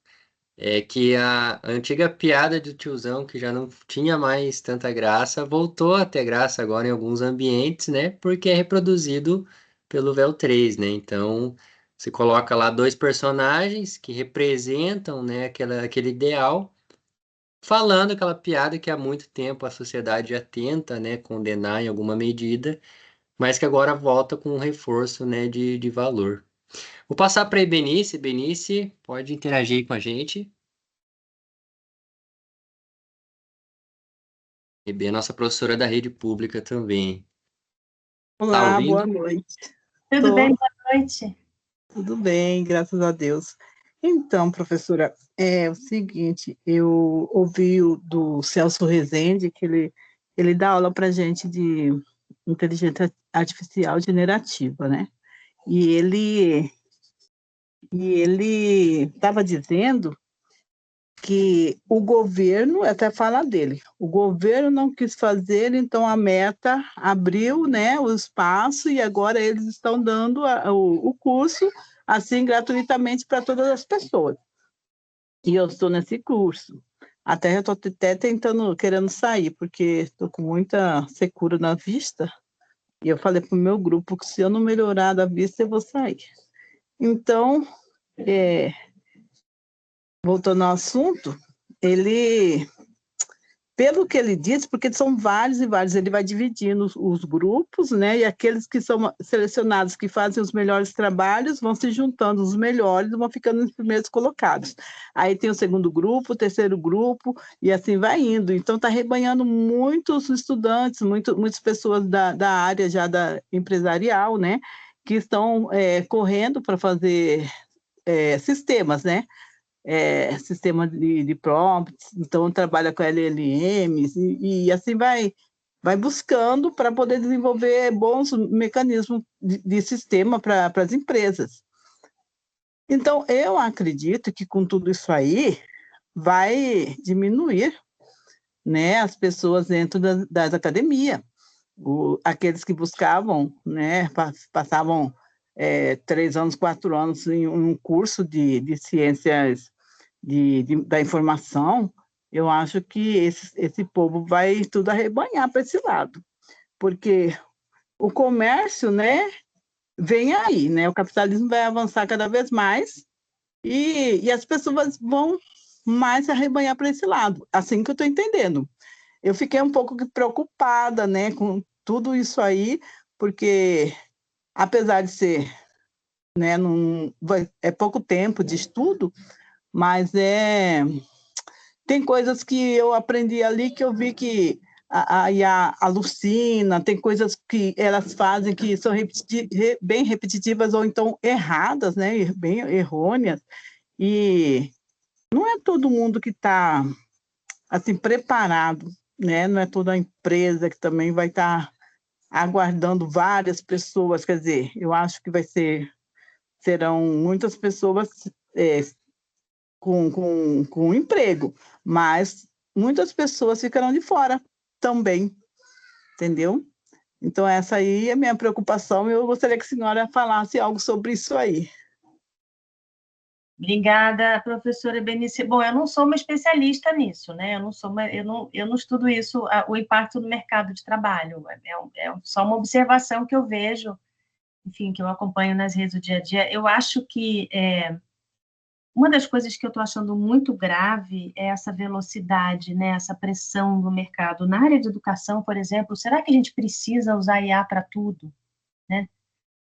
é que a antiga piada do tiozão, que já não tinha mais tanta graça, voltou a ter graça agora em alguns ambientes, né? Porque é reproduzido pelo Vel 3, né? Então, você coloca lá dois personagens que representam, né, aquele ideal, falando aquela piada que há muito tempo a sociedade já tenta, né, condenar em alguma medida, mas que agora volta com um reforço, né, de valor. Vou passar para a Benice. Benice, pode interagir com a gente. E bem, a nossa professora da rede pública também. Tá Olá, boa ouvindo? noite. Tudo Tô, bem? Boa noite. tudo bem, graças a Deus. Então, professora, é o seguinte, eu ouvi do Celso Rezende, que ele dá aula para gente de inteligência artificial generativa, né? E ele estava dizendo que o governo, até fala dele, o governo não quis fazer, então a Meta abriu, né, o espaço e agora eles estão dando o curso assim gratuitamente para todas as pessoas. E eu estou nesse curso. Até eu estou até tentando, querendo sair, porque estou com muita secura na vista. E eu falei para o meu grupo que se eu não melhorar da vista, eu vou sair. Então, voltando ao assunto, ele pelo que ele disse, porque são vários e vários, ele vai dividindo os grupos, né? E aqueles que são selecionados, que fazem os melhores trabalhos, vão se juntando os melhores e vão ficando nos primeiros colocados. Aí tem o segundo grupo, o terceiro grupo, e assim vai indo. Então, está rebanhando muitos estudantes, muitas pessoas da área já da empresarial, né? Que estão correndo para fazer sistemas, né? Sistema de prompts, então trabalha com LLMs e assim vai buscando para poder desenvolver bons mecanismos de sistema para as empresas. Então, eu acredito que com tudo isso aí vai diminuir, né, as pessoas dentro das academias. Aqueles que buscavam, né, passavam 3 anos, 4 anos em um curso de ciências da informação, eu acho que esse povo vai tudo arrebanhar para esse lado, porque o comércio, né, vem aí, né? O capitalismo vai avançar cada vez mais e as pessoas vão mais se arrebanhar para esse lado, assim que eu estou entendendo. Eu fiquei um pouco preocupada, né, com tudo isso aí, porque apesar de ser, né, é pouco tempo de estudo, mas tem coisas que eu aprendi ali que eu vi que a IA alucina, tem coisas que elas fazem que são bem repetitivas ou então erradas, né, bem errôneas, e não é todo mundo que está assim preparado, né? Não é toda a empresa que também vai estar aguardando várias pessoas, quer dizer, eu acho que serão muitas pessoas com emprego, mas muitas pessoas ficarão de fora também, entendeu? Então, essa aí é a minha preocupação e eu gostaria que a senhora falasse algo sobre isso aí. Obrigada, professora Benice. Bom, eu não sou uma especialista nisso, né? Eu não estudo isso, o impacto no mercado de trabalho. É só uma observação que eu vejo, enfim, que eu acompanho nas redes do dia a dia. Eu acho que uma das coisas que eu estou achando muito grave é essa velocidade, né? Essa pressão no mercado. Na área de educação, por exemplo, será que a gente precisa usar IA para tudo, né?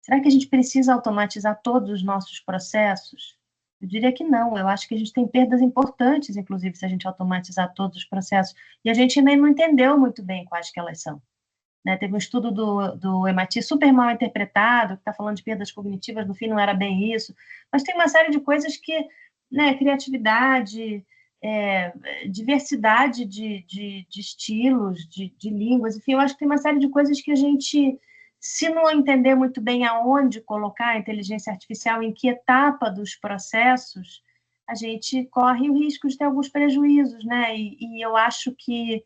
Será que a gente precisa automatizar todos os nossos processos? Eu diria que não. Eu acho que a gente tem perdas importantes, inclusive, se a gente automatizar todos os processos. E a gente ainda não entendeu muito bem quais que elas são. Né? Teve um estudo do MIT super mal interpretado, que está falando de perdas cognitivas, no fim não era bem isso. Mas tem uma série de coisas que, né, criatividade, diversidade de estilos, de línguas, enfim, eu acho que tem uma série de coisas que a gente, se não entender muito bem aonde colocar a inteligência artificial, em que etapa dos processos, a gente corre o risco de ter alguns prejuízos, né? E eu acho que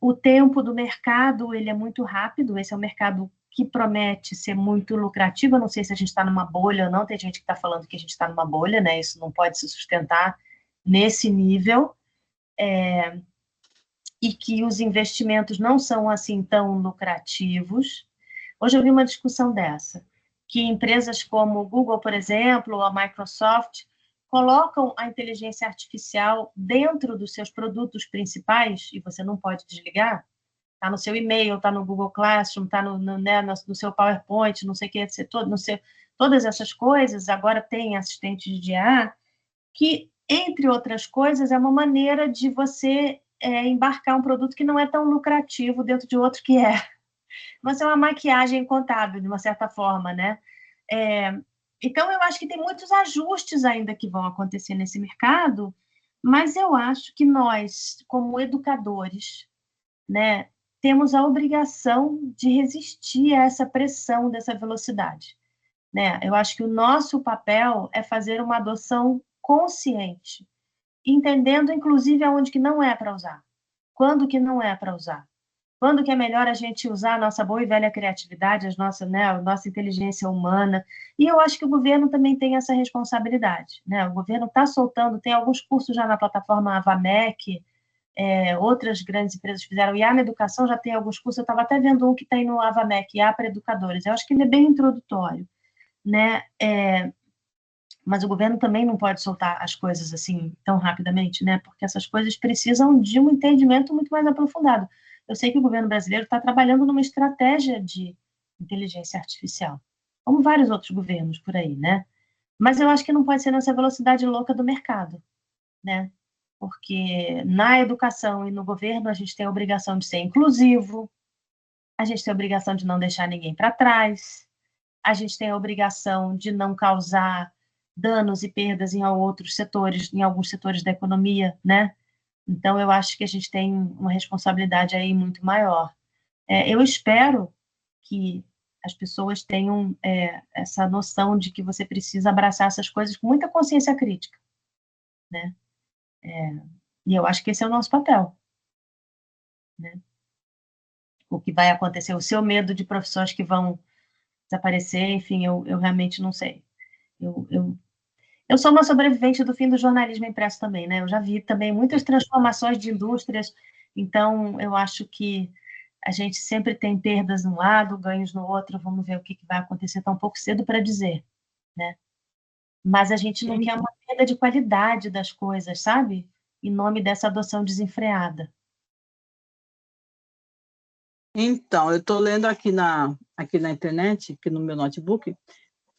o tempo do mercado, ele é muito rápido, esse é um mercado que promete ser muito lucrativo, eu não sei se a gente está numa bolha ou não, tem gente que está falando que a gente está numa bolha, né? Isso não pode se sustentar nesse nível, e que os investimentos não são assim tão lucrativos. Hoje eu vi uma discussão dessa, que empresas como o Google, por exemplo, ou a Microsoft, colocam a inteligência artificial dentro dos seus produtos principais, e você não pode desligar, está no seu e-mail, está no Google Classroom, está no seu PowerPoint, não sei o que, todas essas coisas, agora tem assistente de IA, que, entre outras coisas, é uma maneira de você embarcar um produto que não é tão lucrativo dentro de outro que é. Mas é uma maquiagem contábil, de uma certa forma, né? Então, eu acho que tem muitos ajustes ainda que vão acontecer nesse mercado, mas eu acho que nós, como educadores, né, temos a obrigação de resistir a essa pressão dessa velocidade, né? Eu acho que o nosso papel é fazer uma adoção consciente, entendendo, inclusive, aonde que não é para usar, quando que não é para usar, quando que é melhor a gente usar a nossa boa e velha criatividade, a nossa inteligência humana. E eu acho que o governo também tem essa responsabilidade, né? O governo está soltando, tem alguns cursos já na plataforma Avamec, outras grandes empresas fizeram IA na educação, já tem alguns cursos, eu estava até vendo um que tem no Avamec, IA para educadores. Eu acho que ele é bem introdutório, né? Mas o governo também não pode soltar as coisas assim tão rapidamente, né? Porque essas coisas precisam de um entendimento muito mais aprofundado. Eu sei que o governo brasileiro está trabalhando numa estratégia de inteligência artificial, como vários outros governos por aí, né? Mas eu acho que não pode ser nessa velocidade louca do mercado, né? Porque na educação e no governo a gente tem a obrigação de ser inclusivo, a gente tem a obrigação de não deixar ninguém para trás, a gente tem a obrigação de não causar danos e perdas em outros setores, em alguns setores da economia, né? Então, eu acho que a gente tem uma responsabilidade aí muito maior. Eu espero que as pessoas tenham essa noção de que você precisa abraçar essas coisas com muita consciência crítica, né? E eu acho que esse é o nosso papel, né? O que vai acontecer, o seu medo de profissões que vão desaparecer, enfim, eu realmente não sei. Eu sou uma sobrevivente do fim do jornalismo impresso também, né? Eu já vi também muitas transformações de indústrias, então eu acho que a gente sempre tem perdas num lado, ganhos no outro, vamos ver o que vai acontecer, está um pouco cedo para dizer, né? Mas a gente não quer uma perda de qualidade das coisas, sabe? Em nome dessa adoção desenfreada. Então, eu estou lendo aqui na internet, aqui no meu notebook,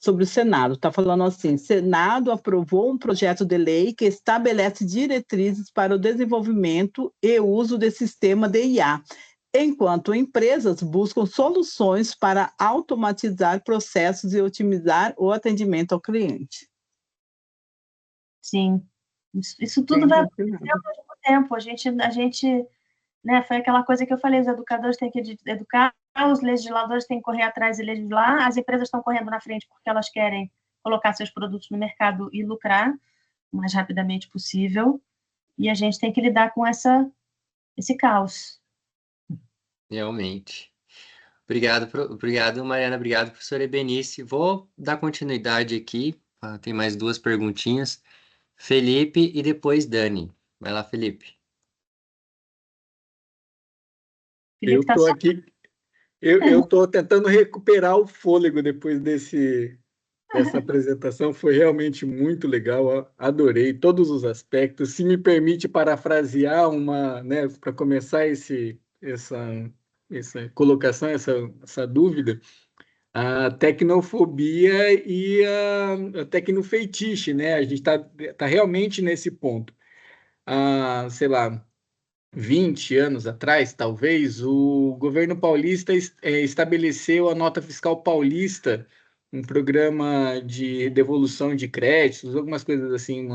sobre o Senado. Está falando assim: Senado aprovou um projeto de lei que estabelece diretrizes para o desenvolvimento e uso de sistema de IA, enquanto empresas buscam soluções para automatizar processos e otimizar o atendimento ao cliente. Sim, isso tudo vai acontecer ao mesmo tempo. A gente, né, foi aquela coisa que eu falei, os educadores têm que educar, os legisladores têm que correr atrás e legislar, as empresas estão correndo na frente porque elas querem colocar seus produtos no mercado e lucrar o mais rapidamente possível, e a gente tem que lidar com esse caos. Realmente. Obrigado, Mariana. Obrigado, professora Ebenice. Vou dar continuidade aqui. Tem mais duas perguntinhas. Felipe e depois Dani. Vai lá, Felipe. Felipe Eu estou aqui, eu estou tentando recuperar o fôlego depois dessa apresentação. Foi realmente muito legal, adorei todos os aspectos. Se me permite parafrasear né, para começar essa colocação, essa dúvida, a tecnofobia e a tecnofeitiche, né? A gente está realmente nesse ponto. Sei lá, 20 anos atrás, talvez, o governo paulista estabeleceu a Nota Fiscal Paulista, um programa de devolução de créditos, algumas coisas assim,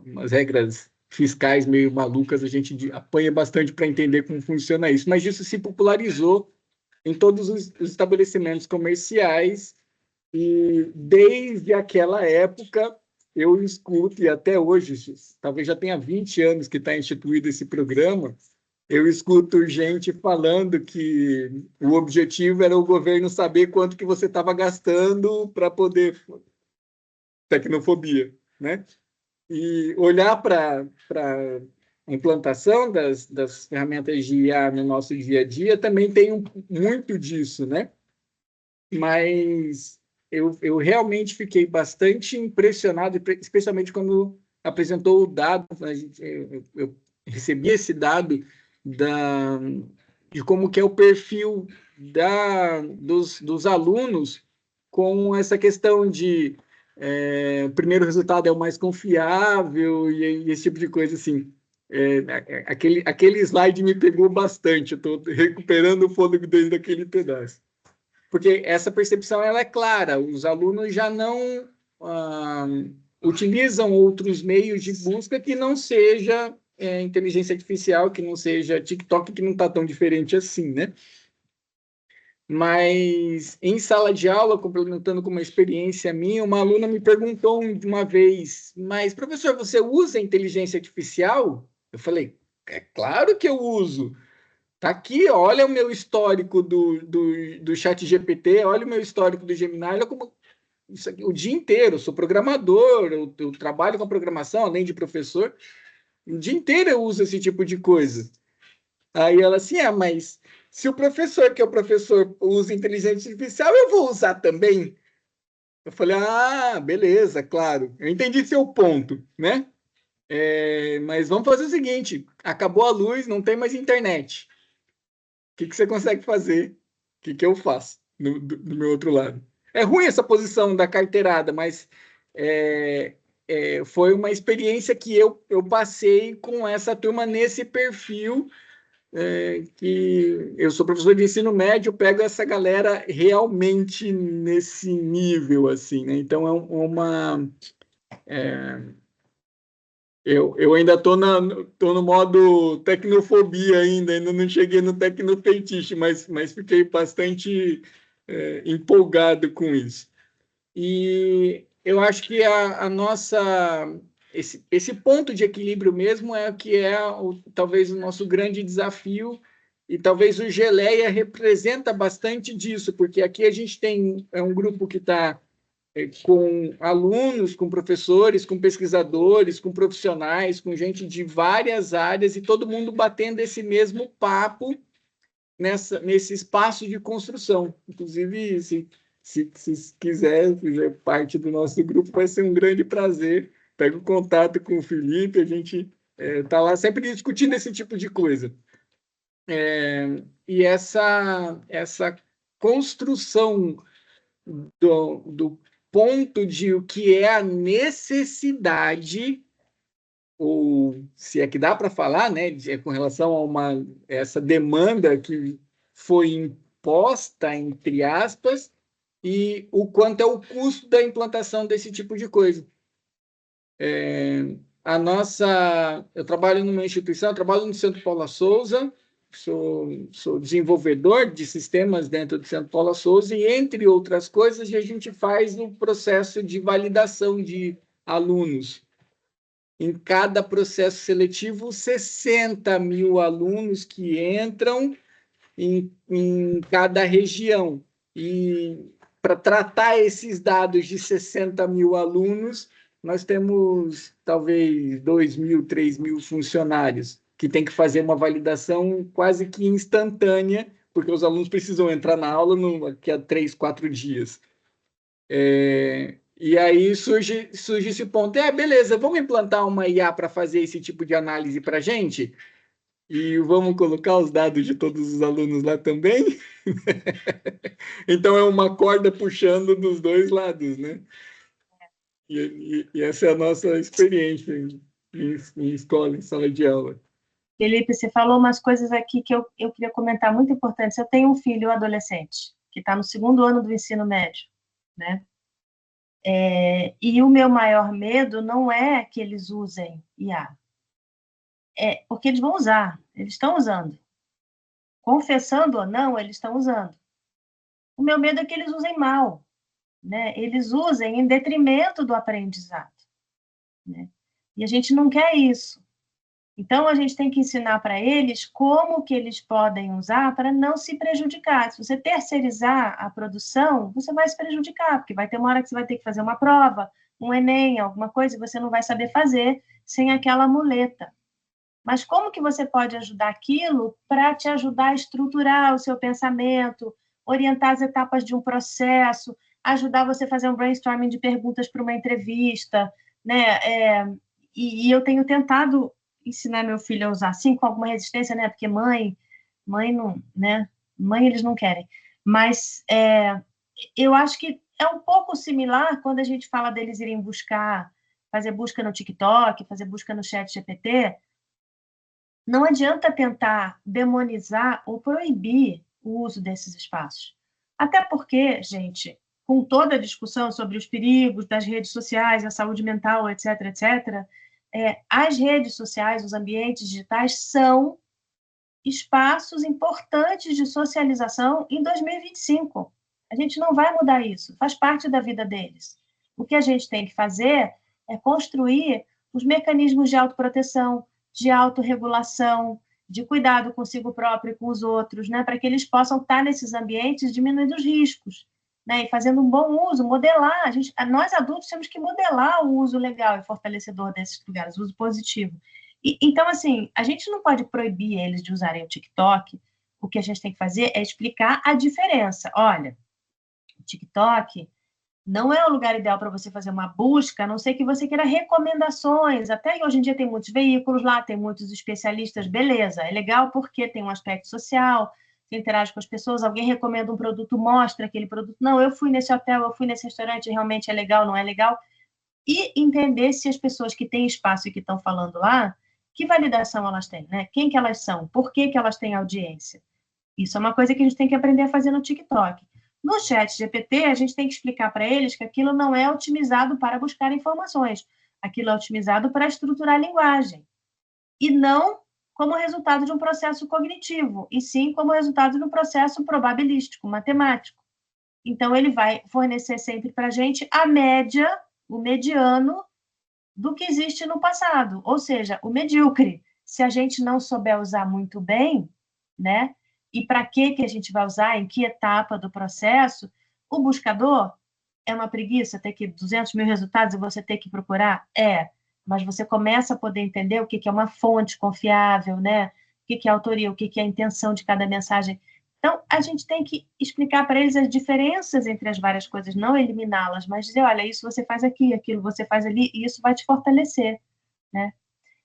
umas regras fiscais meio malucas, a gente apanha bastante para entender como funciona isso, mas isso se popularizou em todos os estabelecimentos comerciais e desde aquela época eu escuto, e até hoje, talvez já tenha 20 anos que está instituído esse programa, eu escuto gente falando que o objetivo era o governo saber quanto que você estava gastando para poder... Tecnofobia, né? E olhar para a implantação das ferramentas de IA no nosso dia a dia também tem muito disso, né? Mas eu realmente fiquei bastante impressionado, especialmente quando apresentou o dado, eu recebi esse dado de como que é o perfil dos alunos com essa questão de o primeiro resultado é o mais confiável e esse tipo de coisa assim. Aquele slide me pegou bastante, eu estou recuperando o fôlego desde aquele pedaço. Porque essa percepção ela é clara, os alunos já não utilizam outros meios de busca que não seja inteligência artificial, que não seja TikTok, que não está tão diferente assim, né? Mas em sala de aula, complementando com uma experiência minha, uma aluna me perguntou uma vez, mas professor, você usa inteligência artificial? Eu falei, é claro que eu uso. Tá aqui, olha o meu histórico do ChatGPT, olha o meu histórico do Gemini, olha como isso aqui, o dia inteiro, eu sou programador, eu trabalho com programação, além de professor, o dia inteiro eu uso esse tipo de coisa. Aí ela assim, mas se o professor, que é o professor, usa inteligência artificial, eu vou usar também? Eu falei, beleza, claro, eu entendi seu ponto, né? Mas vamos fazer o seguinte, acabou a luz, não tem mais internet. O que você consegue fazer? O que eu faço do meu outro lado? É ruim essa posição da carteirada, mas foi uma experiência que eu passei com essa turma nesse perfil, que eu sou professor de ensino médio, pego essa galera realmente nesse nível, assim, né? Então, eu ainda estou no modo tecnofobia ainda não cheguei no tecnofeitiche, mas fiquei bastante empolgado com isso. E eu acho que esse ponto de equilíbrio mesmo é o que talvez o nosso grande desafio, e talvez o Geleia representa bastante disso, porque aqui a gente tem um grupo que está com alunos, com professores, com pesquisadores, com profissionais, com gente de várias áreas, e todo mundo batendo esse mesmo papo nesse espaço de construção. Inclusive, se quiser fazer parte do nosso grupo, vai ser um grande prazer. Pega o contato com o Felipe, a gente está lá sempre discutindo esse tipo de coisa. E essa construção do ponto de o que é a necessidade, ou se é que dá para falar, né, com relação a essa demanda que foi imposta, entre aspas, e o quanto é o custo da implantação desse tipo de coisa. Eu trabalho numa instituição, eu trabalho no Centro Paula Souza, sou desenvolvedor de sistemas dentro do Centro Paula Souza, e, entre outras coisas, a gente faz um processo de validação de alunos. Em cada processo seletivo, 60 mil alunos que entram em cada região. E para tratar esses dados de 60 mil alunos, nós temos talvez 2.000, 3.000 funcionários que tem que fazer uma validação quase que instantânea, porque os alunos precisam entrar na aula daqui a 3, 4 dias. E aí surge esse ponto. Beleza, vamos implantar uma IA para fazer esse tipo de análise para a gente? E vamos colocar os dados de todos os alunos lá também? Então, é uma corda puxando dos dois lados, né? E essa é a nossa experiência em escola, em sala de aula. Felipe, você falou umas coisas aqui que eu queria comentar muito importantes. Eu tenho um filho adolescente que está no 2º ano do ensino médio, né? E o meu maior medo não é que eles usem IA, porque eles vão usar, eles estão usando. Confessando ou não, eles estão usando. O meu medo é que eles usem mal, né? Eles usem em detrimento do aprendizado, né? E a gente não quer isso. Então, a gente tem que ensinar para eles como que eles podem usar para não se prejudicar. Se você terceirizar a produção, você vai se prejudicar, porque vai ter uma hora que você vai ter que fazer uma prova, um Enem, alguma coisa, e você não vai saber fazer sem aquela muleta. Mas como que você pode ajudar aquilo para te ajudar a estruturar o seu pensamento, orientar as etapas de um processo, ajudar você a fazer um brainstorming de perguntas para uma entrevista, né? E eu tenho tentado ensinar meu filho a usar, assim, com alguma resistência, né? Porque mãe não, né? Mãe eles não querem. Mas eu acho que é um pouco similar quando a gente fala deles irem fazer busca no TikTok, fazer busca no ChatGPT. Não adianta tentar demonizar ou proibir o uso desses espaços. Até porque, gente, com toda a discussão sobre os perigos das redes sociais, a saúde mental, etc., etc., as redes sociais, os ambientes digitais são espaços importantes de socialização em 2025. A gente não vai mudar isso, faz parte da vida deles. O que a gente tem que fazer é construir os mecanismos de autoproteção, de autorregulação, de cuidado consigo próprio e com os outros, né, para que eles possam estar nesses ambientes diminuindo os riscos, né, e fazendo um bom uso, modelar. Nós adultos temos que modelar o uso legal e fortalecedor desses lugares, o uso positivo. Então, assim, a gente não pode proibir eles de usarem o TikTok. O que a gente tem que fazer é explicar a diferença. Olha, o TikTok não é o lugar ideal para você fazer uma busca, a não ser que você queira recomendações. Até hoje em dia tem muitos veículos lá, tem muitos especialistas, beleza. É legal porque tem um aspecto social, você interage com as pessoas, alguém recomenda um produto, mostra aquele produto. Não, eu fui nesse hotel, eu fui nesse restaurante, realmente é legal, não é legal. E entender se as pessoas que têm espaço e que estão falando lá, que validação elas têm, né? Quem que elas são? Por que elas têm audiência? Isso é uma coisa que a gente tem que aprender a fazer no TikTok. No ChatGPT, a gente tem que explicar para eles que aquilo não é otimizado para buscar informações. Aquilo é otimizado para estruturar a linguagem. E não como resultado de um processo cognitivo, e sim como resultado de um processo probabilístico, matemático. Então, ele vai fornecer sempre para a gente a média, o mediano, do que existe no passado, ou seja, o medíocre. Se a gente não souber usar muito bem, né? E para que a gente vai usar, em que etapa do processo, o buscador é uma preguiça ter que 200 mil resultados e você ter que procurar? Mas você começa a poder entender o que é uma fonte confiável, né? que é a autoria, o que é a intenção de cada mensagem. Então, a gente tem que explicar para eles as diferenças entre as várias coisas, não eliminá-las, mas dizer, olha, isso você faz aqui, aquilo você faz ali, e isso vai te fortalecer, né?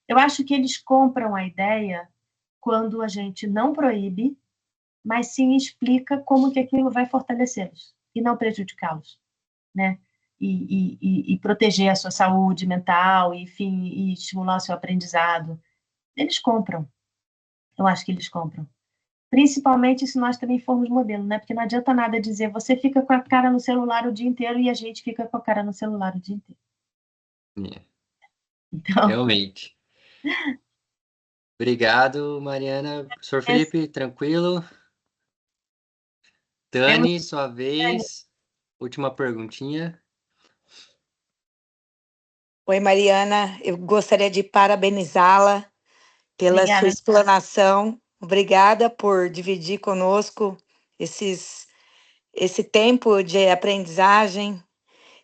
Eu acho que eles compram a ideia quando a gente não proíbe, mas sim explica como que aquilo vai fortalecê-los e não prejudicá-los, né? E proteger a sua saúde mental, enfim, e estimular o seu aprendizado. Eles compram. Eu acho que eles compram. Principalmente se nós também formos modelo, né? Porque não adianta nada dizer você fica com a cara no celular o dia inteiro e a gente fica com a cara no celular o dia inteiro. É, Então, realmente. Obrigado, Mariana. Professor Felipe, tranquilo? temos Tani, sua vez. Última perguntinha. Oi, Mariana, eu gostaria de parabenizá-la pela sua obrigada. explanação. Obrigada por dividir conosco esse tempo de aprendizagem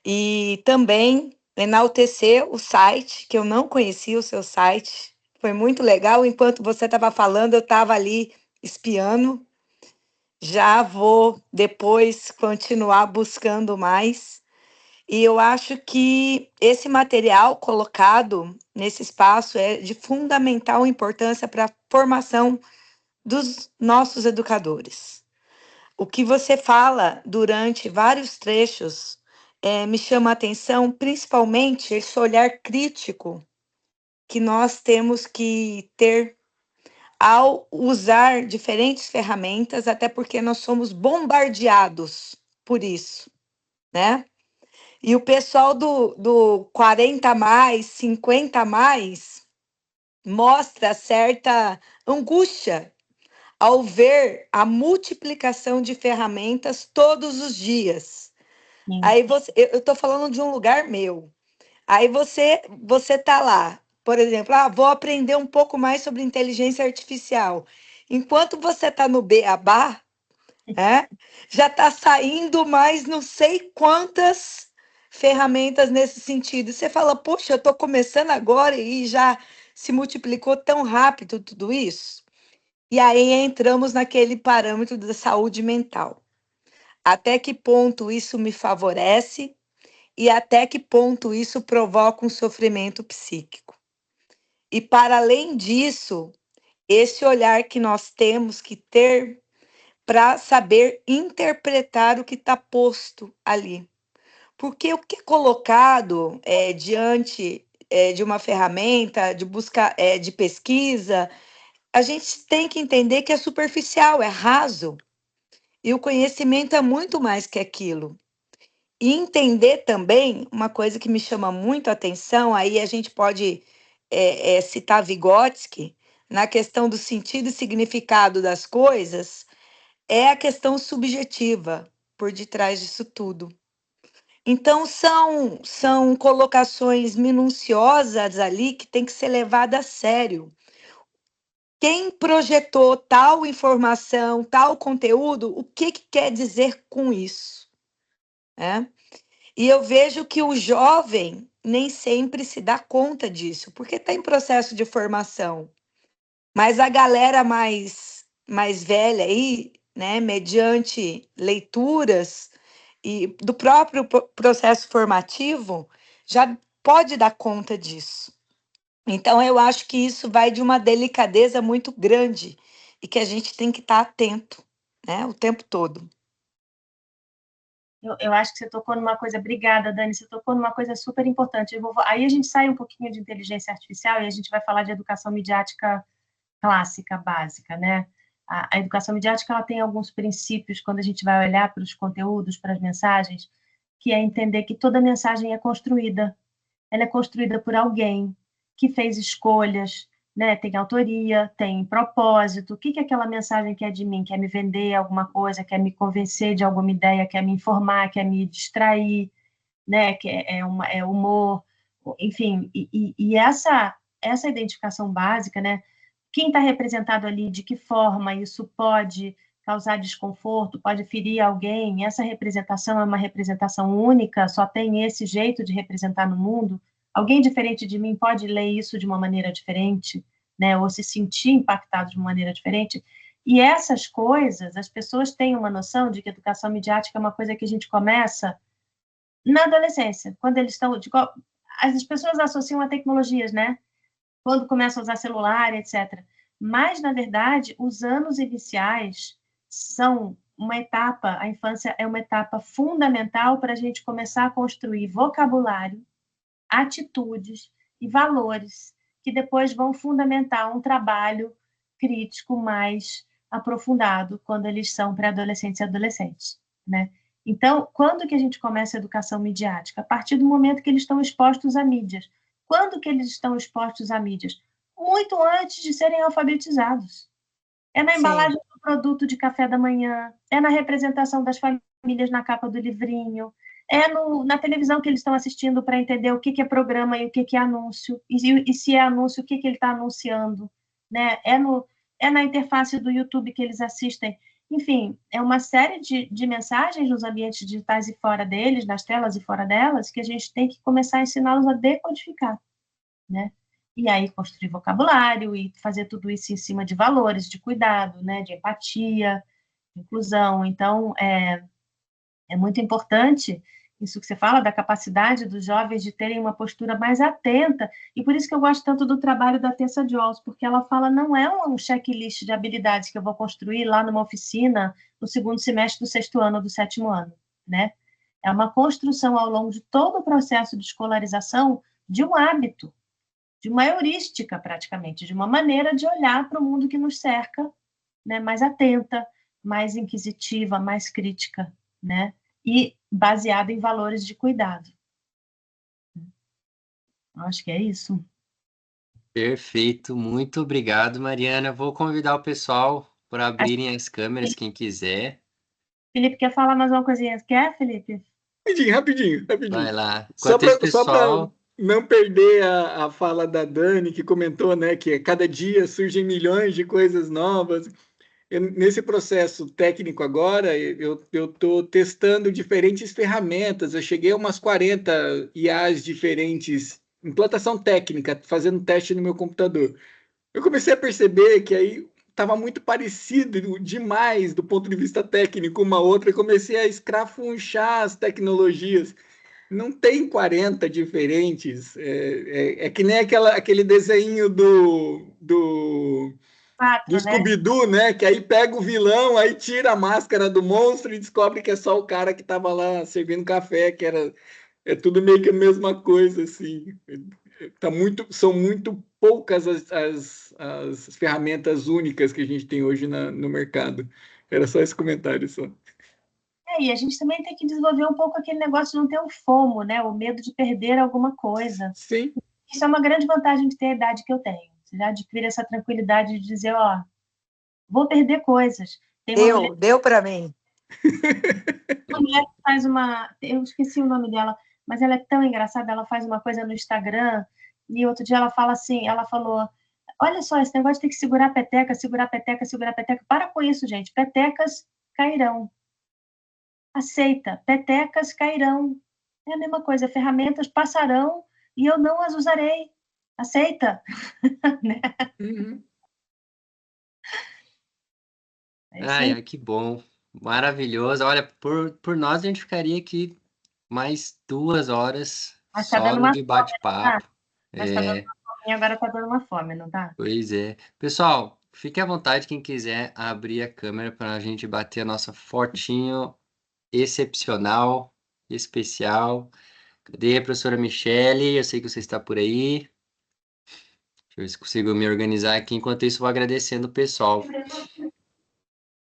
e também enaltecer o site, que eu não conhecia o seu site. Foi muito legal. Enquanto você estava falando, eu estava ali espiando. Já vou depois continuar buscando mais. E eu acho que esse material colocado nesse espaço é de fundamental importância para a formação dos nossos educadores. O que você fala durante vários trechos me chama a atenção, principalmente esse olhar crítico que nós temos que ter ao usar diferentes ferramentas, até porque nós somos bombardeados por isso, né? E o pessoal do 40 mais, 50 mais, mostra certa angústia ao ver a multiplicação de ferramentas todos os dias. Sim. Aí eu estou falando de um lugar meu. Aí você tá lá, por exemplo, vou aprender um pouco mais sobre inteligência artificial. Enquanto você está no beabá, já está saindo mais não sei quantas ferramentas nesse sentido. Você fala, poxa, eu estou começando agora e já se multiplicou tão rápido tudo isso. E aí entramos naquele parâmetro da saúde mental. Até que ponto isso me favorece e até que ponto isso provoca um sofrimento psíquico. E para além disso, esse olhar que nós temos que ter para saber interpretar o que está posto ali. Porque o que é colocado diante de uma ferramenta de busca, de pesquisa, a gente tem que entender que é superficial, é raso. E o conhecimento é muito mais que aquilo. E entender também, uma coisa que me chama muito a atenção, aí a gente pode citar Vygotsky, na questão do sentido e significado das coisas, é a questão subjetiva por detrás disso tudo. Então, são colocações minuciosas ali que tem que ser levada a sério. Quem projetou tal informação, tal conteúdo, o que quer dizer com isso? E eu vejo que o jovem nem sempre se dá conta disso, porque está em processo de formação. Mas a galera mais velha aí, né, mediante leituras e do próprio processo formativo, já pode dar conta disso. Então, eu acho que isso vai de uma delicadeza muito grande e que a gente tem que estar atento, né, o tempo todo. Eu acho que você tocou numa coisa, obrigada, Dani, você tocou numa coisa super importante. Aí a gente sai um pouquinho de inteligência artificial e a gente vai falar de educação midiática clássica, básica, né? A educação midiática, ela tem alguns princípios quando a gente vai olhar para os conteúdos, para as mensagens, que é entender que toda mensagem é construída. Ela é construída por alguém que fez escolhas, né? Tem autoria, tem propósito. O que aquela mensagem quer de mim? Quer me vender alguma coisa? Quer me convencer de alguma ideia? Quer me informar? Quer me distrair? Né? Que é humor, enfim. E essa identificação básica, né? Quem está representado ali, de que forma isso pode causar desconforto, pode ferir alguém, essa representação é uma representação única, só tem esse jeito de representar no mundo, alguém diferente de mim pode ler isso de uma maneira diferente, né, ou se sentir impactado de uma maneira diferente. E essas coisas, as pessoas têm uma noção de que educação midiática é uma coisa que a gente começa na adolescência, quando eles estão... As pessoas associam a tecnologias, né? Quando começam a usar celular, etc. Mas, na verdade, os anos iniciais são uma etapa, a infância é uma etapa fundamental para a gente começar a construir vocabulário, atitudes e valores que depois vão fundamentar um trabalho crítico mais aprofundado quando eles são pré-adolescentes e adolescentes, né? Então, quando que a gente começa a educação midiática? A partir do momento que eles estão expostos a mídias. Quando que eles estão expostos a mídias? Muito antes de serem alfabetizados. É na embalagem do produto de café da manhã, é na representação das famílias na capa do livrinho, é na televisão que eles estão assistindo para entender o que é programa e o que é anúncio, e se é anúncio, o que ele está anunciando, né? É na interface do YouTube que eles assistem. Enfim, é uma série de mensagens nos ambientes digitais e fora deles, nas telas e fora delas, que a gente tem que começar a ensiná-los a decodificar, né? E aí construir vocabulário e fazer tudo isso em cima de valores, de cuidado, né? De empatia, de inclusão. Então, é muito importante isso que você fala, da capacidade dos jovens de terem uma postura mais atenta, e por isso que eu gosto tanto do trabalho da Tessa Jones, porque ela fala, não é um checklist de habilidades que eu vou construir lá numa oficina no segundo semestre do 6º ano ou do 7º ano, né? É uma construção ao longo de todo o processo de escolarização de um hábito, de uma heurística, praticamente, de uma maneira de olhar para o mundo que nos cerca, né? Mais atenta, mais inquisitiva, mais crítica, né? E baseado em valores de cuidado. Acho que é isso. Perfeito, muito obrigado, Mariana. Vou convidar o pessoal para abrirem as câmeras, quem quiser. Felipe, quer falar mais uma coisinha? Quer, Felipe? Rapidinho. Vai lá. Só Enquanto esse para pessoal... não perder a fala da Dani, que comentou, né, que cada dia surgem milhões de coisas novas. Nesse processo técnico agora, eu estou testando diferentes ferramentas. Eu cheguei a umas 40 IAs diferentes, implantação técnica, fazendo teste no meu computador. Eu comecei a perceber que aí estava muito parecido demais do ponto de vista técnico uma outra. Eu comecei a escrafunchar as tecnologias. Não tem 40 diferentes. É que nem aquele desenho do 4, né? Scooby-Doo, né? Que aí pega o vilão, aí tira a máscara do monstro e descobre que é só o cara que estava lá servindo café, que era... É tudo meio que a mesma coisa, assim. São muito poucas as ferramentas únicas que a gente tem hoje no mercado. Era só esse comentário, só. E a gente também tem que desenvolver um pouco aquele negócio de não ter o FOMO, né? O medo de perder alguma coisa. Sim. Isso é uma grande vantagem de ter a idade que eu tenho. Você já adquire essa tranquilidade de dizer, ó, vou perder coisas. Deu para mim. Uma mulher que faz eu esqueci o nome dela, mas ela é tão engraçada, ela faz uma coisa no Instagram, e outro dia ela fala assim, ela falou, olha só, esse negócio de ter que segurar a peteca, para com isso, gente, petecas cairão. Aceita, petecas cairão. É a mesma coisa, ferramentas passarão e eu não as usarei. Aceita? Né? Uhum. Ai, que bom. Maravilhoso. Olha, por nós a gente ficaria aqui mais 2 horas Mas tá só dando no uma de fome, tá? bate-papo. Mas tá dando uma fome, agora tá dando uma fome, não tá? Pois é. Pessoal, fique à vontade quem quiser abrir a câmera para a gente bater a nossa fotinho excepcional, especial. Cadê a professora Michele? Eu sei que você está por aí. Deixa eu ver se consigo me organizar aqui. Enquanto isso, vou agradecendo o pessoal.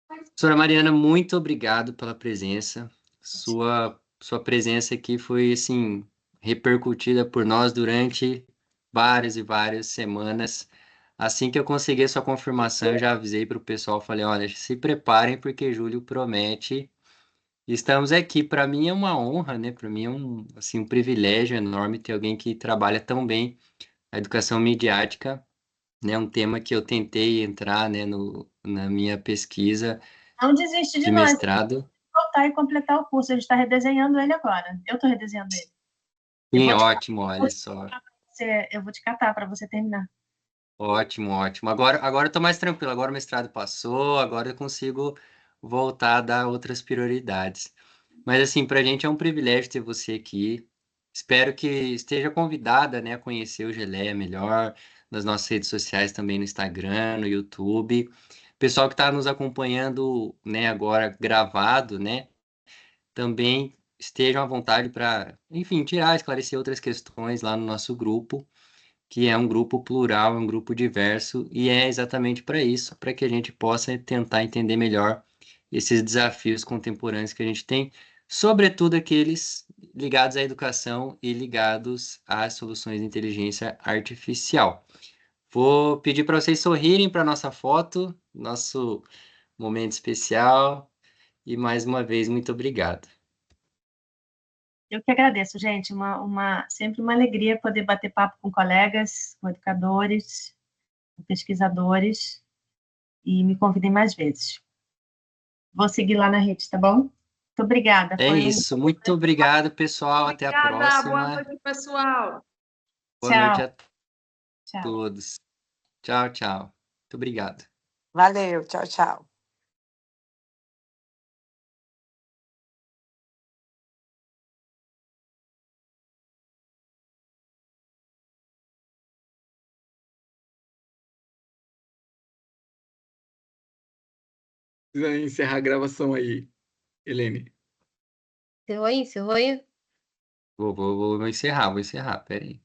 Professora Mariana, muito obrigado pela presença. Sua presença aqui foi, assim, repercutida por nós durante várias e várias semanas. Assim que eu consegui a sua confirmação, eu já avisei para o pessoal, falei, olha, se preparem porque Júlio promete. Estamos aqui. Para mim é uma honra, né? Para mim é um privilégio enorme ter alguém que trabalha tão bem a educação midiática, né? Um tema que eu tentei entrar, né, na minha pesquisa Não desiste de de nós. mestrado. Voltar e completar o curso. A gente está redesenhando ele agora. Eu estou redesenhando ele. Sim, ótimo, olha só. Eu vou te catar para você terminar. Ótimo, ótimo. Agora eu tô mais tranquilo. Agora o mestrado passou, agora eu consigo voltar a dar outras prioridades. Mas assim, para a gente é um privilégio ter você aqui. Espero que esteja convidada, né, a conhecer o Geleia melhor, nas nossas redes sociais também no Instagram, no YouTube. Pessoal que está nos acompanhando, né, agora gravado, né, também estejam à vontade para, enfim, tirar, esclarecer outras questões lá no nosso grupo, que é um grupo plural, é um grupo diverso, e é exatamente para isso, para que a gente possa tentar entender melhor esses desafios contemporâneos que a gente tem, sobretudo aqueles ligados à educação e ligados às soluções de inteligência artificial. Vou pedir para vocês sorrirem para nossa foto, nosso momento especial, e mais uma vez, muito obrigado. Eu que agradeço, gente. Sempre uma alegria poder bater papo com colegas, com educadores, com pesquisadores, e me convidem mais vezes. Vou seguir lá na rede, tá bom? Muito obrigada. É isso, muito obrigado, pessoal. Até a Obrigada, boa próxima. noite, pessoal. Boa noite Tchau. a Tchau. todos. Tchau, tchau. Muito obrigado. Valeu, tchau, tchau. Precisa encerrar a gravação aí, Helene. Encerrou aí? Encerrou aí? Vou encerrar, Pera aí.